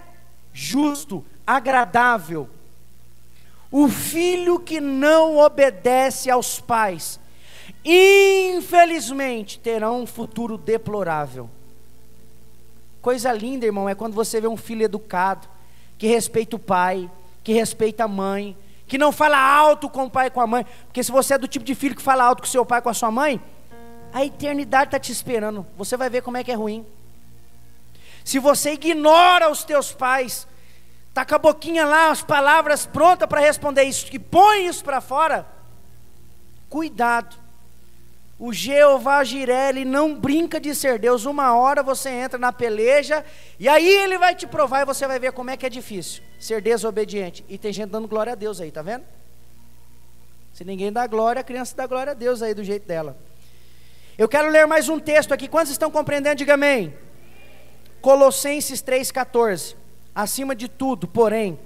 justo, agradável. O filho que não obedece aos pais, infelizmente, terá um futuro deplorável. Coisa linda, irmão, é quando você vê um filho educado, que respeita o pai, que respeita a mãe, que não fala alto com o pai e com a mãe. Porque se você é do tipo de filho que fala alto com o seu pai e com a sua mãe, a eternidade está te esperando. Você vai ver como é que é ruim. Se você ignora os teus pais, está com a boquinha lá, as palavras prontas para responder isso, e põe isso para fora, cuidado. O Jeová Jireh, ele não brinca de ser Deus. Uma hora você entra na peleja, e aí ele vai te provar, e você vai ver como é que é difícil ser desobediente. E tem gente dando glória a Deus aí, tá vendo? Se ninguém dá glória, a criança dá glória a Deus aí do jeito dela. Eu quero ler mais um texto aqui. Quantos estão compreendendo? Diga amém. Colossenses 3,14. Acima de tudo, porém,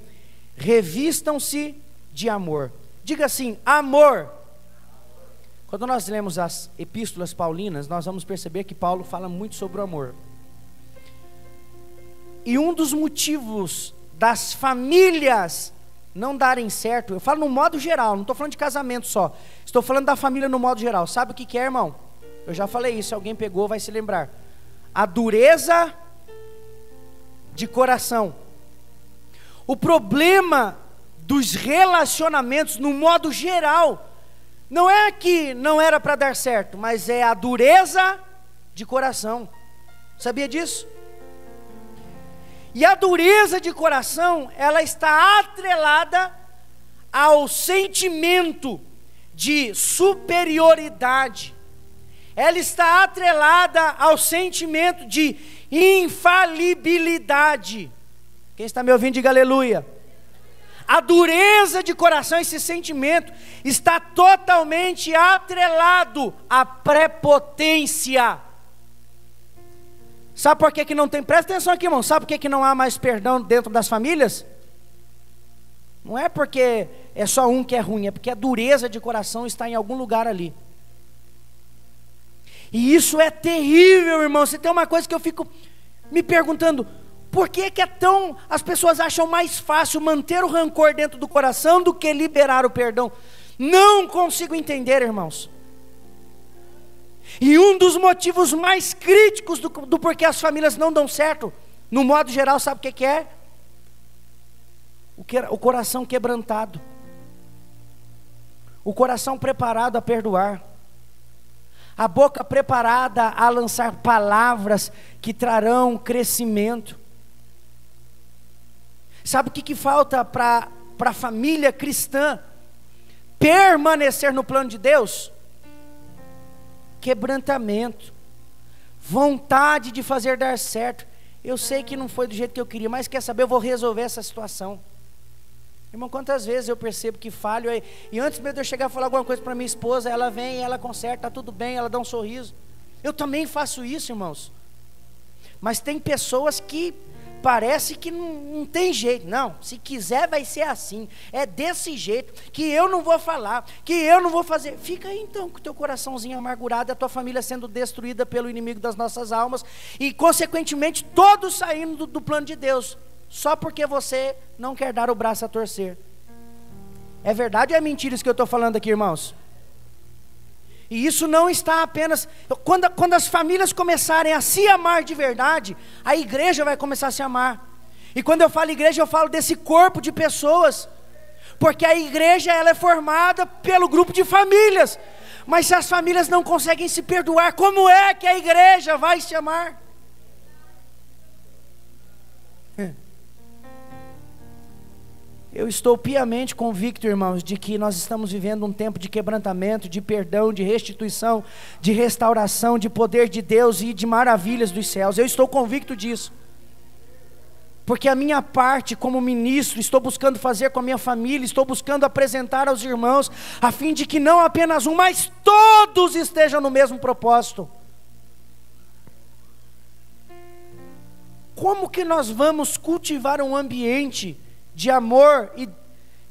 revistam-se de amor. Diga assim, amor. Quando nós lemos as epístolas paulinas, nós vamos perceber que Paulo fala muito sobre o amor. E um dos motivos das famílias não darem certo, eu falo no modo geral, não estou falando de casamento só, estou falando da família no modo geral. Sabe o que é, irmão? Eu já falei isso, se alguém pegou vai se lembrar. A dureza de coração. O problema dos relacionamentos no modo geral não é que não era para dar certo, mas é a dureza de coração. Sabia disso? E a dureza de coração, ela está atrelada ao sentimento de superioridade. Ela está atrelada ao sentimento de infalibilidade. Quem está me ouvindo, diga aleluia. A dureza de coração, esse sentimento, está totalmente atrelado à prepotência. Sabe por que não tem? Presta atenção aqui, irmão. Sabe por que não há mais perdão dentro das famílias? Não é porque é só um que é ruim, é porque a dureza de coração está em algum lugar ali. E isso é terrível, irmão. Se tem uma coisa que eu fico me perguntando, por que é tão, as pessoas acham mais fácil manter o rancor dentro do coração do que liberar o perdão? Não consigo entender, irmãos. E um dos motivos mais críticos do porquê as famílias não dão certo, no modo geral, sabe o que é? O coração quebrantado, o coração preparado a perdoar, a boca preparada a lançar palavras que trarão crescimento. Sabe o que falta para a família cristã permanecer no plano de Deus? Quebrantamento, vontade de fazer dar certo. Eu sei que não foi do jeito que eu queria, mas quer saber, eu vou resolver essa situação. Irmão, quantas vezes eu percebo que falho aí, e antes mesmo de eu chegar a falar alguma coisa para minha esposa, ela vem, ela conserta, tá tudo bem, ela dá um sorriso. Eu também faço isso, irmãos. Mas tem pessoas que parece que não tem jeito. Não, se quiser vai ser assim, é desse jeito, que eu não vou falar, que eu não vou fazer. Fica aí então com o teu coraçãozinho amargurado, a tua família sendo destruída pelo inimigo das nossas almas, e consequentemente todos saindo do plano de Deus, só porque você não quer dar o braço a torcer. É verdade ou é mentira isso que eu estou falando aqui, irmãos? E isso não está apenas... Quando as famílias começarem a se amar de verdade, a igreja vai começar a se amar. E quando eu falo igreja, eu falo desse corpo de pessoas. Porque a igreja, ela é formada pelo grupo de famílias. Mas se as famílias não conseguem se perdoar, como é que a igreja vai se amar? Eu estou piamente convicto, irmãos, de que nós estamos vivendo um tempo de quebrantamento, de perdão, de restituição, de restauração, de poder de Deus e de maravilhas dos céus. Eu estou convicto disso. Porque a minha parte como ministro, estou buscando fazer com a minha família, estou buscando apresentar aos irmãos, a fim de que não apenas um, mas todos estejam no mesmo propósito. Como que nós vamos cultivar um ambiente de amor e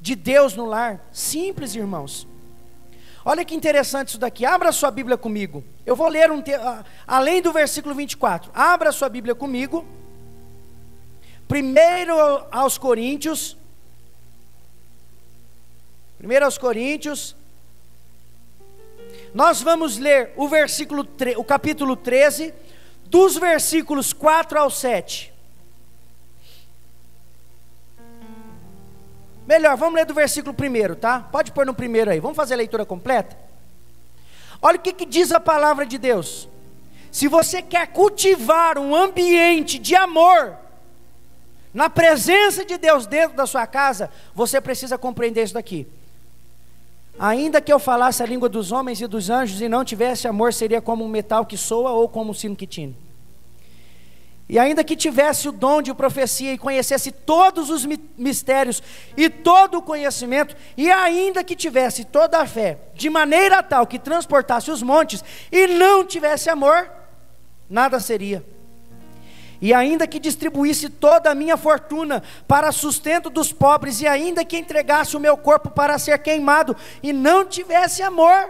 de Deus no lar? Simples, irmãos. Olha que interessante isso daqui. Abra sua Bíblia comigo. Eu vou ler além do versículo 24. Abra sua Bíblia comigo. Primeiro aos Coríntios. Nós vamos ler o capítulo 13, dos versículos 4 ao 7. Melhor, vamos ler do versículo 1, tá? Pode pôr no 1 aí, vamos fazer a leitura completa? Olha o que diz a palavra de Deus. Se você quer cultivar um ambiente de amor, na presença de Deus dentro da sua casa, você precisa compreender isso daqui. Ainda que eu falasse a língua dos homens e dos anjos e não tivesse amor, seria como um metal que soa ou como um sino que tine. E ainda que tivesse o dom de profecia e conhecesse todos os mistérios e todo o conhecimento, e ainda que tivesse toda a fé, de maneira tal que transportasse os montes, e não tivesse amor, nada seria. E ainda que distribuísse toda a minha fortuna para sustento dos pobres, e ainda que entregasse o meu corpo para ser queimado, e não tivesse amor,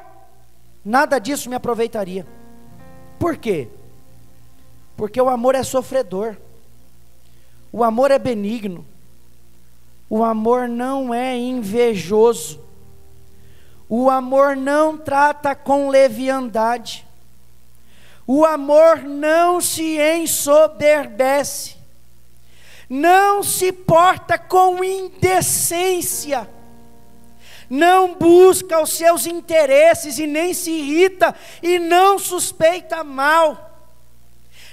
nada disso me aproveitaria. Por quê? Porque o amor é sofredor, o amor é benigno, o amor não é invejoso, o amor não trata com leviandade, o amor não se ensoberbece, não se porta com indecência, não busca os seus interesses e nem se irrita e não suspeita mal.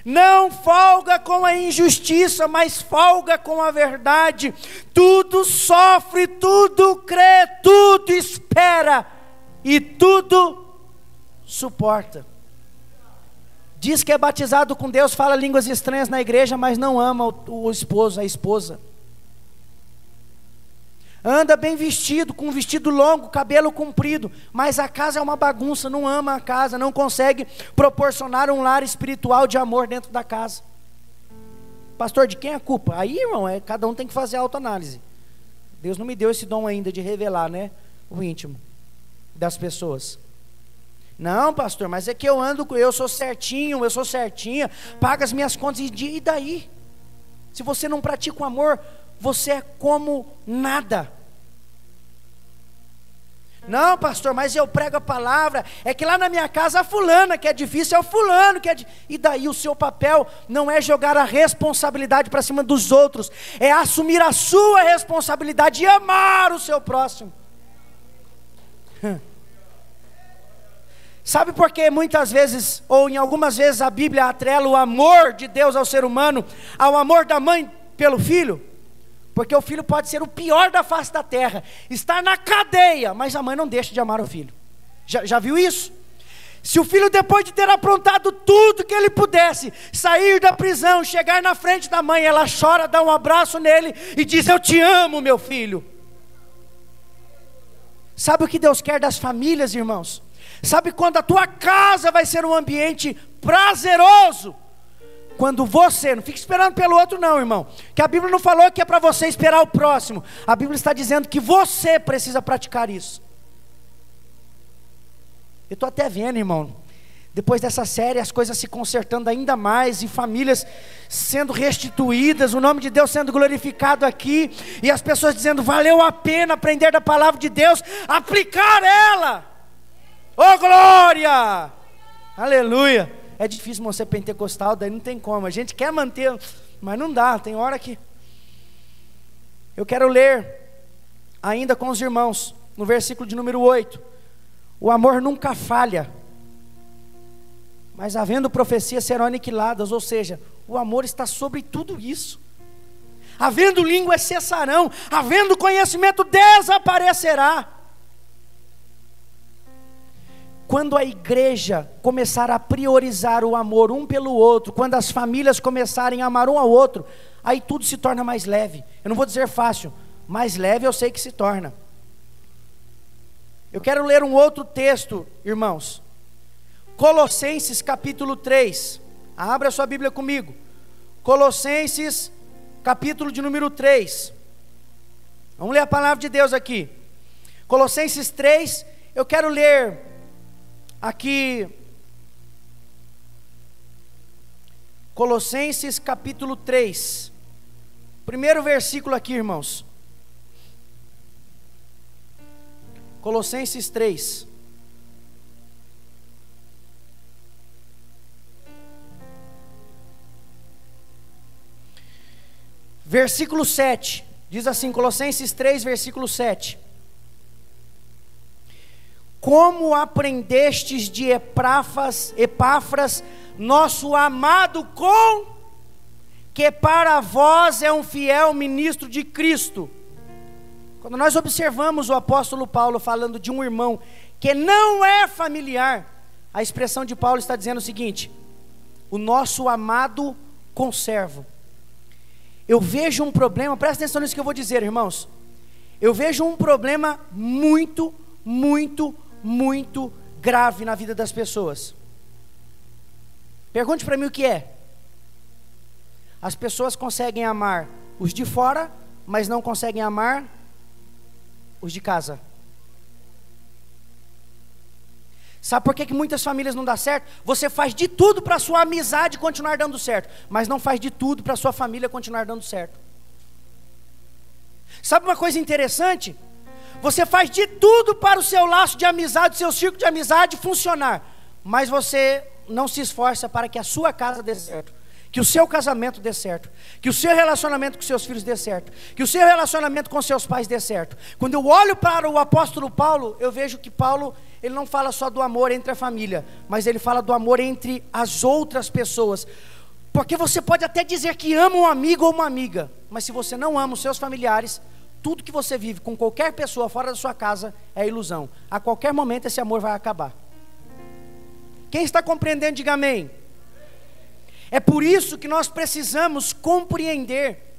Não folga com a injustiça, mas folga com a verdade. Tudo sofre, tudo crê, tudo espera e tudo suporta. Diz que é batizado com Deus, fala línguas estranhas na igreja, mas não ama o esposo, a esposa. anda bem vestido, com um vestido longo, cabelo comprido, mas a casa é uma bagunça, não ama a casa, não consegue proporcionar um lar espiritual de amor dentro da casa. Pastor, de quem é a culpa? Aí, irmão, cada um tem que fazer a autoanálise. Deus não me deu esse dom ainda de revelar, né, o íntimo das pessoas. Não, pastor, mas é que eu sou certinho, eu sou certinha, pago as minhas contas, e daí? Se você não pratica o amor, você é como nada. Não, pastor, mas eu prego a palavra, é que lá na minha casa a fulana que é difícil, é o fulano que é E daí o seu papel não é jogar a responsabilidade para cima dos outros, é assumir a sua responsabilidade e amar o seu próximo. Sabe por que muitas vezes, ou em algumas vezes, a Bíblia atrela o amor de Deus ao ser humano ao amor da mãe pelo filho? Porque o filho pode ser o pior da face da terra, estar na cadeia, mas a mãe não deixa de amar o filho. Já viu isso? Se o filho, depois de ter aprontado tudo que ele pudesse, sair da prisão, chegar na frente da mãe, ela chora, dá um abraço nele e diz: eu te amo, meu filho. Sabe o que Deus quer das famílias, irmãos? Sabe quando a tua casa vai ser um ambiente prazeroso? Quando você, não fique esperando pelo outro não, irmão, que a Bíblia não falou que é para você esperar o próximo, a Bíblia está dizendo que você precisa praticar isso. Eu estou até vendo, irmão, depois dessa série, as coisas se consertando ainda mais, e famílias sendo restituídas, o nome de Deus sendo glorificado aqui, e as pessoas dizendo: valeu a pena aprender da palavra de Deus, aplicar ela. Oh glória, aleluia. É difícil você pentecostal, daí não tem como, a gente quer manter, mas não dá, tem hora que... Eu quero ler ainda com os irmãos, no versículo de número 8, o amor nunca falha, mas havendo profecias serão aniquiladas, ou seja, o amor está sobre tudo isso. Havendo línguas cessarão, havendo conhecimento desaparecerá. Quando a igreja começar a priorizar o amor um pelo outro, quando as famílias começarem a amar um ao outro, aí tudo se torna mais leve. Eu não vou dizer fácil, mais leve eu sei que se torna. Eu quero ler um outro texto, irmãos. Colossenses capítulo 3. Abra a sua Bíblia comigo. Colossenses capítulo de número 3. Vamos ler a palavra de Deus aqui. Colossenses 3, eu quero ler aqui, Colossenses capítulo 3, primeiro versículo aqui, irmãos. Colossenses 3. Versículo 7, diz assim, Colossenses 3, versículo 7. Como aprendestes de Epáfras, nosso amado que para vós é um fiel ministro de Cristo. Quando nós observamos o apóstolo Paulo falando de um irmão que não é familiar, a expressão de Paulo está dizendo o seguinte: o nosso amado conservo. Eu vejo um problema, presta atenção nisso que eu vou dizer, irmãos. Eu vejo um problema muito grave na vida das pessoas. Pergunte para mim o que é. As pessoas conseguem amar os de fora, mas não conseguem amar os de casa. Sabe por que muitas famílias não dão certo? Você faz de tudo para a sua amizade continuar dando certo, mas não faz de tudo para a sua família continuar dando certo. Sabe uma coisa interessante? Você faz de tudo para o seu laço de amizade, o seu círculo de amizade funcionar, mas você não se esforça para que a sua casa dê certo, que o seu casamento dê certo, que o seu relacionamento com seus filhos dê certo, que o seu relacionamento com seus pais dê certo. Quando eu olho para o apóstolo Paulo, eu vejo que Paulo, ele não fala só do amor entre a família, mas ele fala do amor entre as outras pessoas. Porque você pode até dizer que ama um amigo ou uma amiga, mas se você não ama os seus familiares, tudo que você vive com qualquer pessoa fora da sua casa é ilusão. A qualquer momento esse amor vai acabar. Quem está compreendendo, diga amém. É por isso que nós precisamos compreender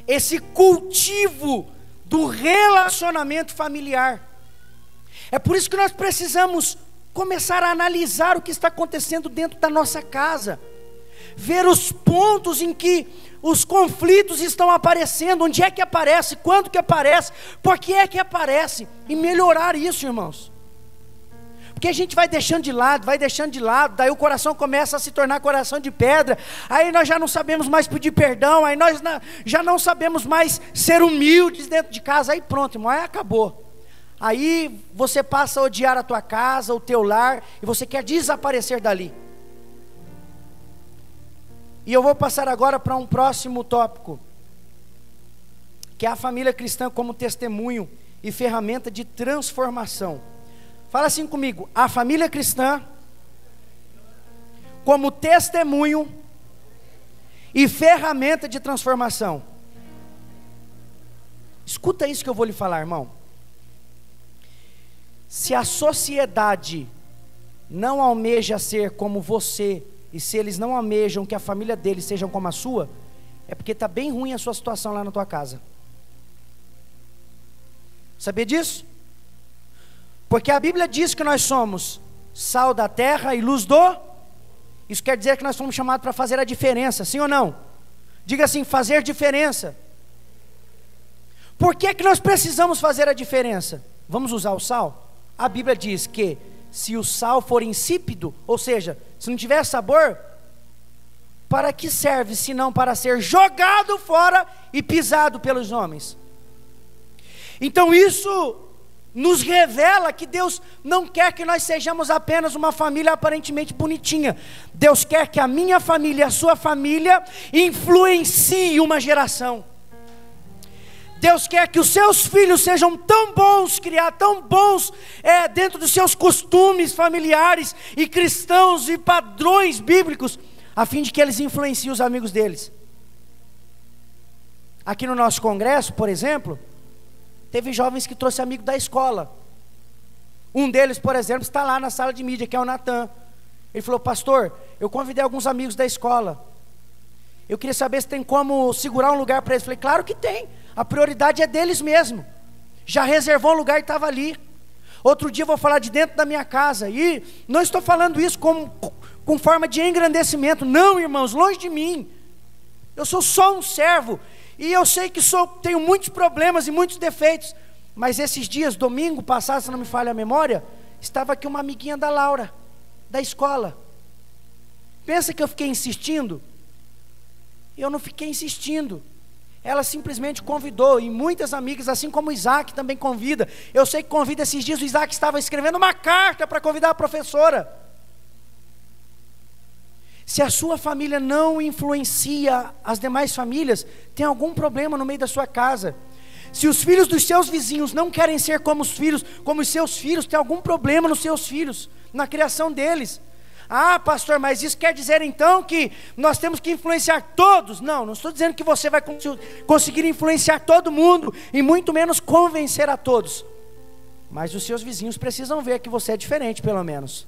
esse cultivo do relacionamento familiar. É por isso que nós precisamos começar a analisar o que está acontecendo dentro da nossa casa, ver os pontos em que os conflitos estão aparecendo, onde é que aparece, quando que aparece, por que é que aparece, e melhorar isso, irmãos. Porque a gente vai deixando de lado, daí o coração começa a se tornar coração de pedra, aí nós já não sabemos mais pedir perdão, aí nós já não sabemos mais ser humildes dentro de casa, aí pronto, irmão, aí acabou. Aí você passa a odiar a tua casa, o teu lar, e você quer desaparecer dali. E eu vou passar agora para um próximo tópico, que é a família cristã como testemunho e ferramenta de transformação. Fala assim comigo: a família cristã como testemunho e ferramenta de transformação. Escuta isso que eu vou lhe falar, irmão. Se a sociedade não almeja ser como você, e se eles não almejam que a família deles sejam como a sua, é porque está bem ruim a sua situação lá na tua casa. Sabia disso? Porque a Bíblia diz que nós somos sal da terra e luz do... Isso quer dizer que nós fomos chamados para fazer a diferença, sim ou não? Diga assim: fazer diferença. Por que que nós precisamos fazer a diferença? Vamos usar o sal? A Bíblia diz que se o sal for insípido, ou seja, se não tiver sabor, para que serve senão para ser jogado fora e pisado pelos homens? Então isso nos revela que Deus não quer que nós sejamos apenas uma família aparentemente bonitinha. Deus quer que a minha família e a sua família influencie uma geração. Deus quer que os seus filhos sejam tão bons, tão bons dentro dos seus costumes familiares e cristãos e padrões bíblicos, a fim de que eles influenciem os amigos deles. Aqui no nosso congresso, por exemplo, teve jovens que trouxe amigo da escola. Um deles, por exemplo, está lá na sala de mídia, que é o Natan. Ele falou: pastor, eu convidei alguns amigos da escola, eu queria saber se tem como segurar um lugar para eles. Eu falei: claro que tem, a prioridade é deles mesmo. Já reservou um lugar e estava ali. Outro dia eu vou falar de dentro da minha casa, e não estou falando isso com forma de engrandecimento, não, irmãos, longe de mim. Eu sou só um servo, e eu sei que tenho muitos problemas e muitos defeitos, mas esses dias, domingo passado, se não me falha a memória, estava aqui uma amiguinha da Laura, da escola. Pensa que eu fiquei insistindo? Eu não fiquei insistindo. Ela simplesmente convidou, e muitas amigas, assim como o Isaac também convida. Eu sei que convida. Esses dias o Isaac estava escrevendo uma carta para convidar a professora. Se a sua família não influencia as demais famílias, tem algum problema no meio da sua casa. Se os filhos dos seus vizinhos não querem ser como os seus filhos, tem algum problema nos seus filhos, na criação deles. Ah, pastor, mas isso quer dizer então que nós temos que influenciar todos? Não estou dizendo que você vai conseguir influenciar todo mundo, e muito menos convencer a todos. Mas os seus vizinhos precisam ver que você é diferente, pelo menos.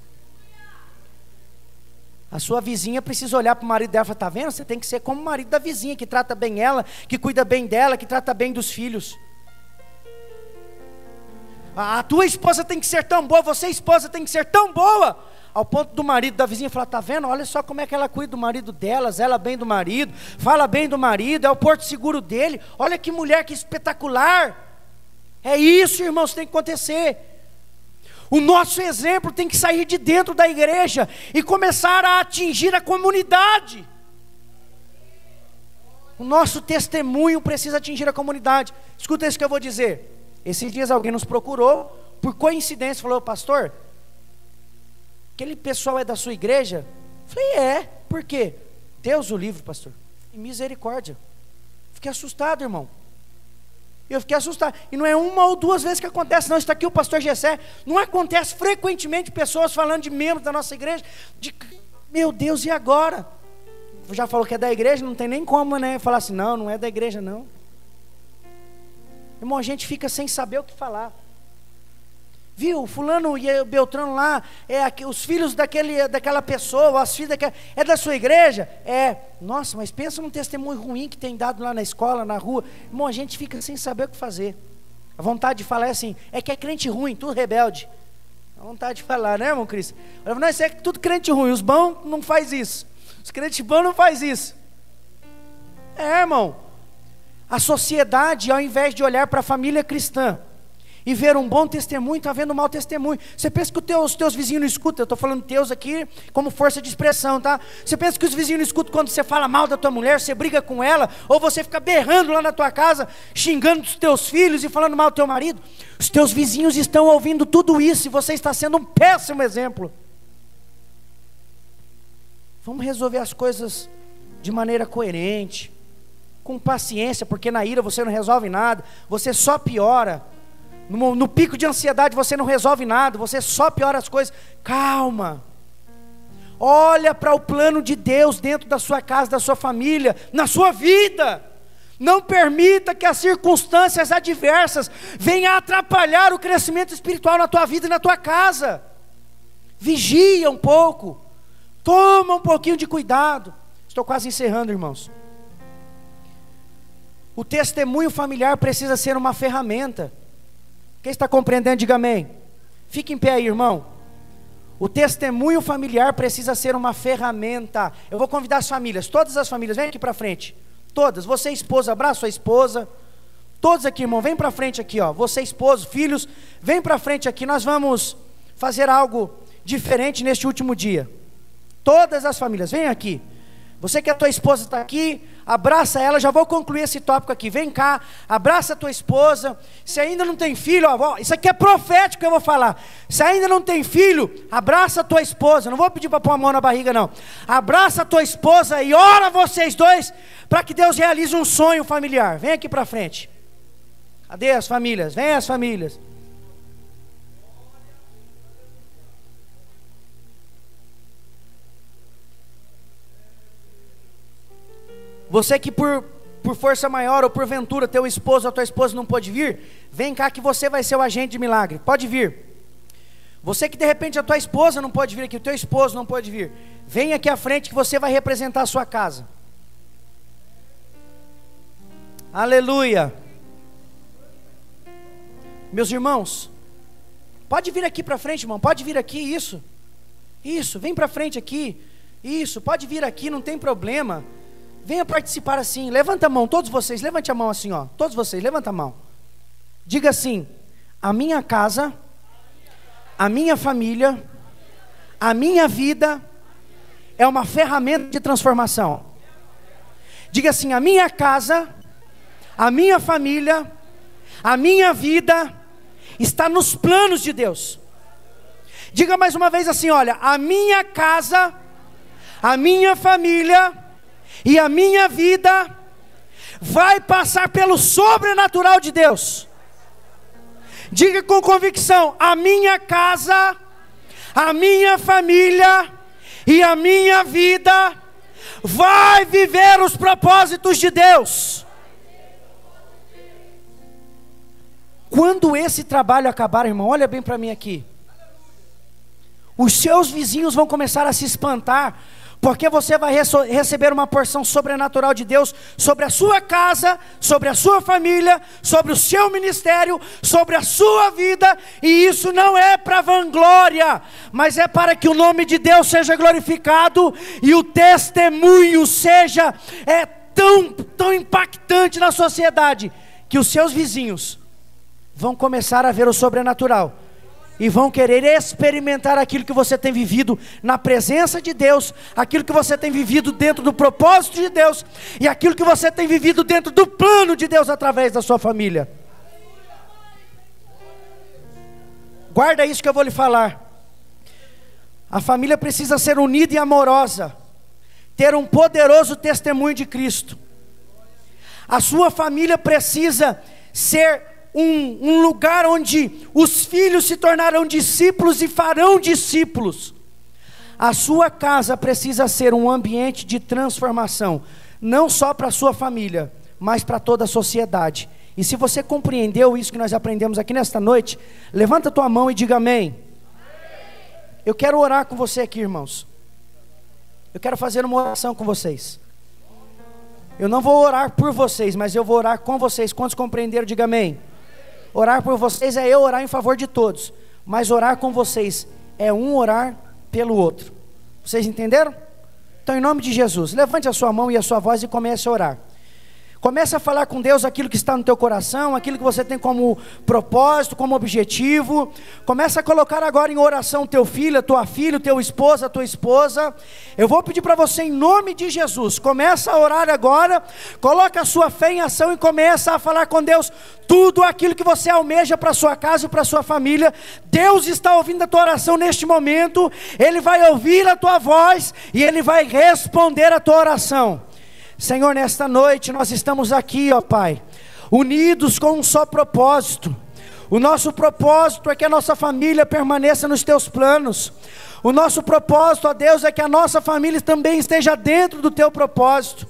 A sua vizinha precisa olhar para o marido dela e falar: está vendo? Você tem que ser como o marido da vizinha, que trata bem ela, que cuida bem dela, que trata bem dos filhos. A tua esposa tem que ser tão boa, você esposa tem que ser tão boa, ao ponto do marido da vizinha falar: está vendo? Olha só como é que ela cuida do marido dela, zela bem do marido, fala bem do marido, é o porto seguro dele. Olha que mulher, que espetacular. É isso, irmãos, tem que acontecer. O nosso exemplo tem que sair de dentro da igreja e começar a atingir a comunidade. O nosso testemunho precisa atingir a comunidade. Escuta isso que eu vou dizer. Esses dias alguém nos procurou, por coincidência, falou: pastor, aquele pessoal é da sua igreja? Eu falei: é. Por quê? Deus o livre, pastor. E misericórdia. Fiquei assustado, irmão. Eu fiquei assustado. E não é uma ou duas vezes que acontece, não. Está aqui o pastor Gessé. Não acontece frequentemente pessoas falando de membros da nossa igreja, meu Deus, e agora? Já falou que é da igreja, não tem nem como, né? Falar assim: não é da igreja, não. Irmão, a gente fica sem saber o que falar. Viu, fulano e Beltrano lá, os filhos daquela pessoa, as filhas daquela, é da sua igreja? É. Nossa, mas pensa num testemunho ruim que tem dado lá na escola, na rua. Irmão, a gente fica sem saber o que fazer. A vontade de falar é assim, é que é crente ruim, tudo rebelde. A vontade de falar, né, irmão Cristo? Não, isso é tudo crente ruim, os bons não faz isso. Os crentes bons não faz isso. Irmão, a sociedade, ao invés de olhar para a família cristã e ver um bom testemunho, está vendo um mau testemunho. Você pensa que os teus vizinhos não escutam? Eu estou falando teus aqui como força de expressão, tá? Você pensa que os vizinhos não escutam quando você fala mal da tua mulher, você briga com ela, ou você fica berrando lá na tua casa, xingando os teus filhos e falando mal do teu marido? Os teus vizinhos estão ouvindo tudo isso e você está sendo um péssimo exemplo. Vamos resolver as coisas de maneira coerente, com paciência, porque na ira você não resolve nada, você só piora. No pico de ansiedade você não resolve nada, você só piora as coisas. Calma, olha para o plano de Deus dentro da sua casa, da sua família, na sua vida. Não permita que as circunstâncias adversas venham atrapalhar o crescimento espiritual na tua vida e na tua casa. Vigia um pouco, toma um pouquinho de cuidado. Estou quase encerrando, irmãos. O testemunho familiar precisa ser uma ferramenta. Quem está compreendendo, diga amém. Fique em pé aí, irmão. O testemunho familiar precisa ser uma ferramenta. Eu vou convidar as famílias, todas as famílias, vem aqui para frente. Todas, você esposa, abraça sua esposa. Todos aqui, irmão, vem para frente aqui, ó. Você esposo, filhos, vem para frente aqui. Nós vamos fazer algo diferente neste último dia. Todas as famílias, vem aqui. Você que a tua esposa está aqui, abraça ela. Já vou concluir esse tópico aqui. Vem cá, abraça a tua esposa. Se ainda não tem filho, ó, isso aqui é profético que eu vou falar. Se ainda não tem filho, abraça a tua esposa. Não vou pedir para pôr a mão na barriga, não. Abraça a tua esposa e ora vocês dois para que Deus realize um sonho familiar. Vem aqui para frente. Cadê as famílias? Vem as famílias. Você que por força maior ou porventura teu esposo ou tua esposa não pode vir, vem cá que você vai ser o agente de milagre, pode vir. Você que de repente a tua esposa não pode vir aqui, o teu esposo não pode vir, vem aqui à frente que você vai representar a sua casa. Aleluia. Meus irmãos, pode vir aqui para frente, irmão, pode vir aqui, isso, vem para frente aqui, isso, pode vir aqui, não tem problema. Venha participar assim, levanta a mão, todos vocês, levante a mão assim, ó. Todos vocês, levanta a mão. Diga assim: a minha casa, a minha família, a minha vida é uma ferramenta de transformação. Diga assim: a minha casa, a minha família, a minha vida está nos planos de Deus. Diga mais uma vez assim, olha: a minha casa, a minha família e a minha vida vai passar pelo sobrenatural de Deus. Diga com convicção: a minha casa, a minha família e a minha vida vai viver os propósitos de Deus. Quando esse trabalho acabar, irmão, olha bem para mim aqui. Os seus vizinhos vão começar a se espantar, porque você vai receber uma porção sobrenatural de Deus sobre a sua casa, sobre a sua família, sobre o seu ministério, sobre a sua vida. E isso não é para vanglória, mas é para que o nome de Deus seja glorificado e o testemunho seja tão impactante na sociedade, que os seus vizinhos vão começar a ver o sobrenatural e vão querer experimentar aquilo que você tem vivido na presença de Deus, aquilo que você tem vivido dentro do propósito de Deus, e aquilo que você tem vivido dentro do plano de Deus através da sua família. Guarda isso que eu vou lhe falar. A família precisa ser unida e amorosa, ter um poderoso testemunho de Cristo. A sua família precisa ser um lugar onde os filhos se tornarão discípulos e farão discípulos. A sua casa precisa ser um ambiente de transformação, não só para a sua família, mas para toda a sociedade. E se você compreendeu isso que nós aprendemos aqui nesta noite, levanta a tua mão e diga amém. Eu quero orar com você aqui, irmãos. Eu quero fazer uma oração com vocês. Eu não vou orar por vocês, mas eu vou orar com vocês. Quantos compreenderam, diga amém. Orar por vocês é eu orar em favor de todos, mas orar com vocês é um orar pelo outro. Vocês entenderam? Então, em nome de Jesus, levante a sua mão e a sua voz e comece a orar. Comece a falar com Deus aquilo que está no teu coração, aquilo que você tem como propósito, como objetivo. Comece a colocar agora em oração teu filho, tua filha, teu esposo, a tua esposa. Eu vou pedir para você em nome de Jesus, começa a orar agora, coloca a sua fé em ação e começa a falar com Deus tudo aquilo que você almeja para a sua casa e para a sua família. Deus está ouvindo a tua oração neste momento, Ele vai ouvir a tua voz e Ele vai responder a tua oração. Senhor, nesta noite nós estamos aqui, ó Pai, unidos com um só propósito. O nosso propósito é que a nossa família permaneça nos teus planos. O nosso propósito, ó Deus, é que a nossa família também esteja dentro do teu propósito.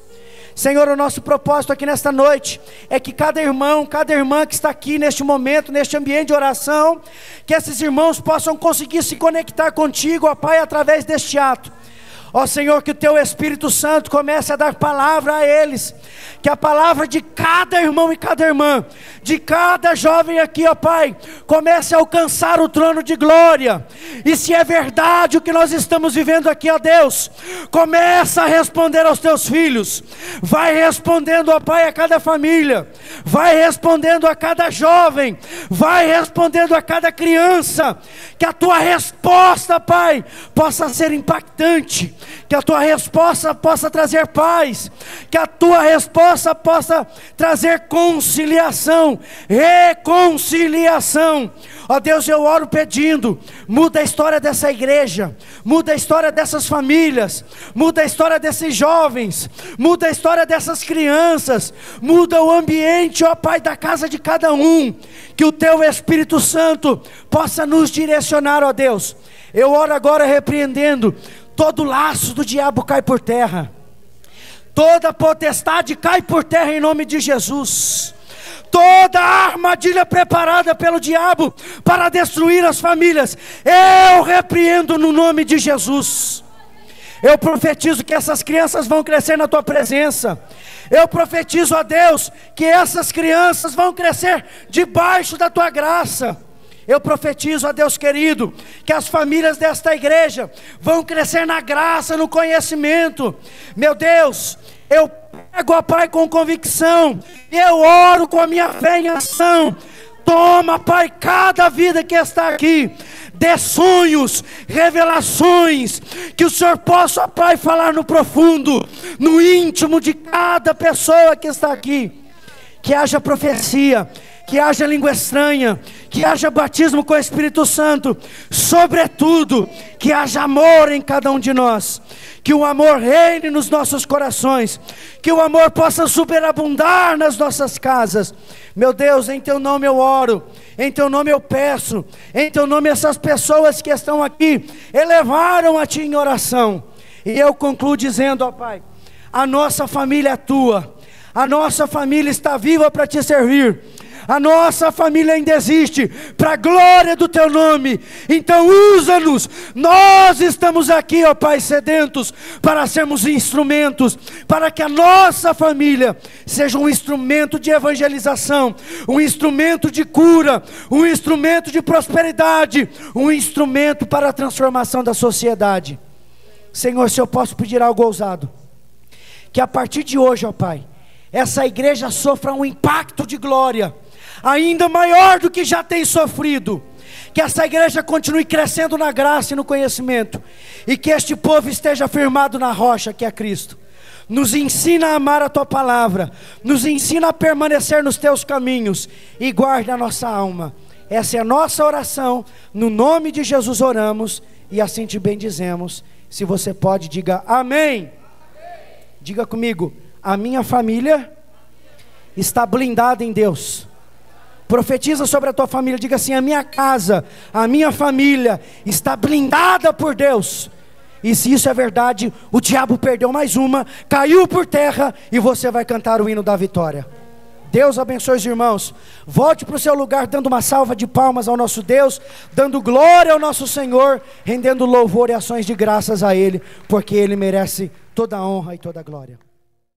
Senhor, o nosso propósito aqui nesta noite é que cada irmão, cada irmã que está aqui neste momento, neste ambiente de oração, que esses irmãos possam conseguir se conectar contigo, ó Pai, através deste ato. Ó Senhor, que o Teu Espírito Santo comece a dar palavra a eles, que a palavra de cada irmão e cada irmã, de cada jovem aqui, ó Pai, comece a alcançar o trono de glória. E se é verdade o que nós estamos vivendo aqui, ó Deus, começa a responder aos Teus filhos, vai respondendo, ó Pai, a cada família, vai respondendo a cada jovem, vai respondendo a cada criança, que a Tua resposta, Pai, possa ser impactante, que a Tua resposta possa trazer paz, que a Tua resposta possa trazer conciliação, reconciliação. Ó Deus, eu oro pedindo, muda a história dessa igreja, muda a história dessas famílias, muda a história desses jovens, muda a história dessas crianças, muda o ambiente, ó Pai, da casa de cada um, que o Teu Espírito Santo possa nos direcionar, ó Deus. Eu oro agora repreendendo todo laço do diabo, cai por terra, toda potestade cai por terra em nome de Jesus. Toda armadilha preparada pelo diabo para destruir as famílias, eu repreendo no nome de Jesus. Eu profetizo que essas crianças vão crescer na Tua presença. Eu profetizo a Deus que essas crianças vão crescer debaixo da Tua graça. Eu profetizo a Deus querido, que as famílias desta igreja vão crescer na graça, no conhecimento. Meu Deus, eu pego, ó Pai, com convicção, eu oro com a minha fé em ação. Toma, Pai, cada vida que está aqui, dê sonhos, revelações, que o Senhor possa, ó Pai, falar no profundo, no íntimo de cada pessoa que está aqui. Que haja profecia, que haja língua estranha, que haja batismo com o Espírito Santo, sobretudo, que haja amor em cada um de nós, que o amor reine nos nossos corações, que o amor possa superabundar nas nossas casas. Meu Deus, em Teu nome eu oro, em Teu nome eu peço, em Teu nome essas pessoas que estão aqui, elevaram a Ti em oração, e eu concluo dizendo, ó Pai, a nossa família é Tua, a nossa família está viva para Te servir, a nossa família ainda existe, para a glória do Teu nome. Então usa-nos, nós estamos aqui, ó Pai, sedentos, para sermos instrumentos, para que a nossa família seja um instrumento de evangelização, um instrumento de cura, um instrumento de prosperidade, um instrumento para a transformação da sociedade. Senhor, se eu posso pedir algo ousado, que a partir de hoje, ó Pai, essa igreja sofra um impacto de glória, ainda maior do que já tem sofrido, que essa igreja continue crescendo na graça e no conhecimento, e que este povo esteja firmado na rocha que é Cristo. Nos ensina a amar a Tua palavra, nos ensina a permanecer nos Teus caminhos, e guarda a nossa alma. Essa é a nossa oração, no nome de Jesus oramos, e assim Te bendizemos. Se você pode, diga amém. Diga comigo, a minha família está blindada em Deus. Profetiza sobre a tua família, diga assim, a minha casa, a minha família está blindada por Deus. E se isso é verdade, o diabo perdeu mais uma, caiu por terra, e você vai cantar o hino da vitória. Deus abençoe os irmãos. Volte para o seu lugar dando uma salva de palmas ao nosso Deus, dando glória ao nosso Senhor, rendendo louvor e ações de graças a Ele, porque Ele merece toda a honra e toda a glória.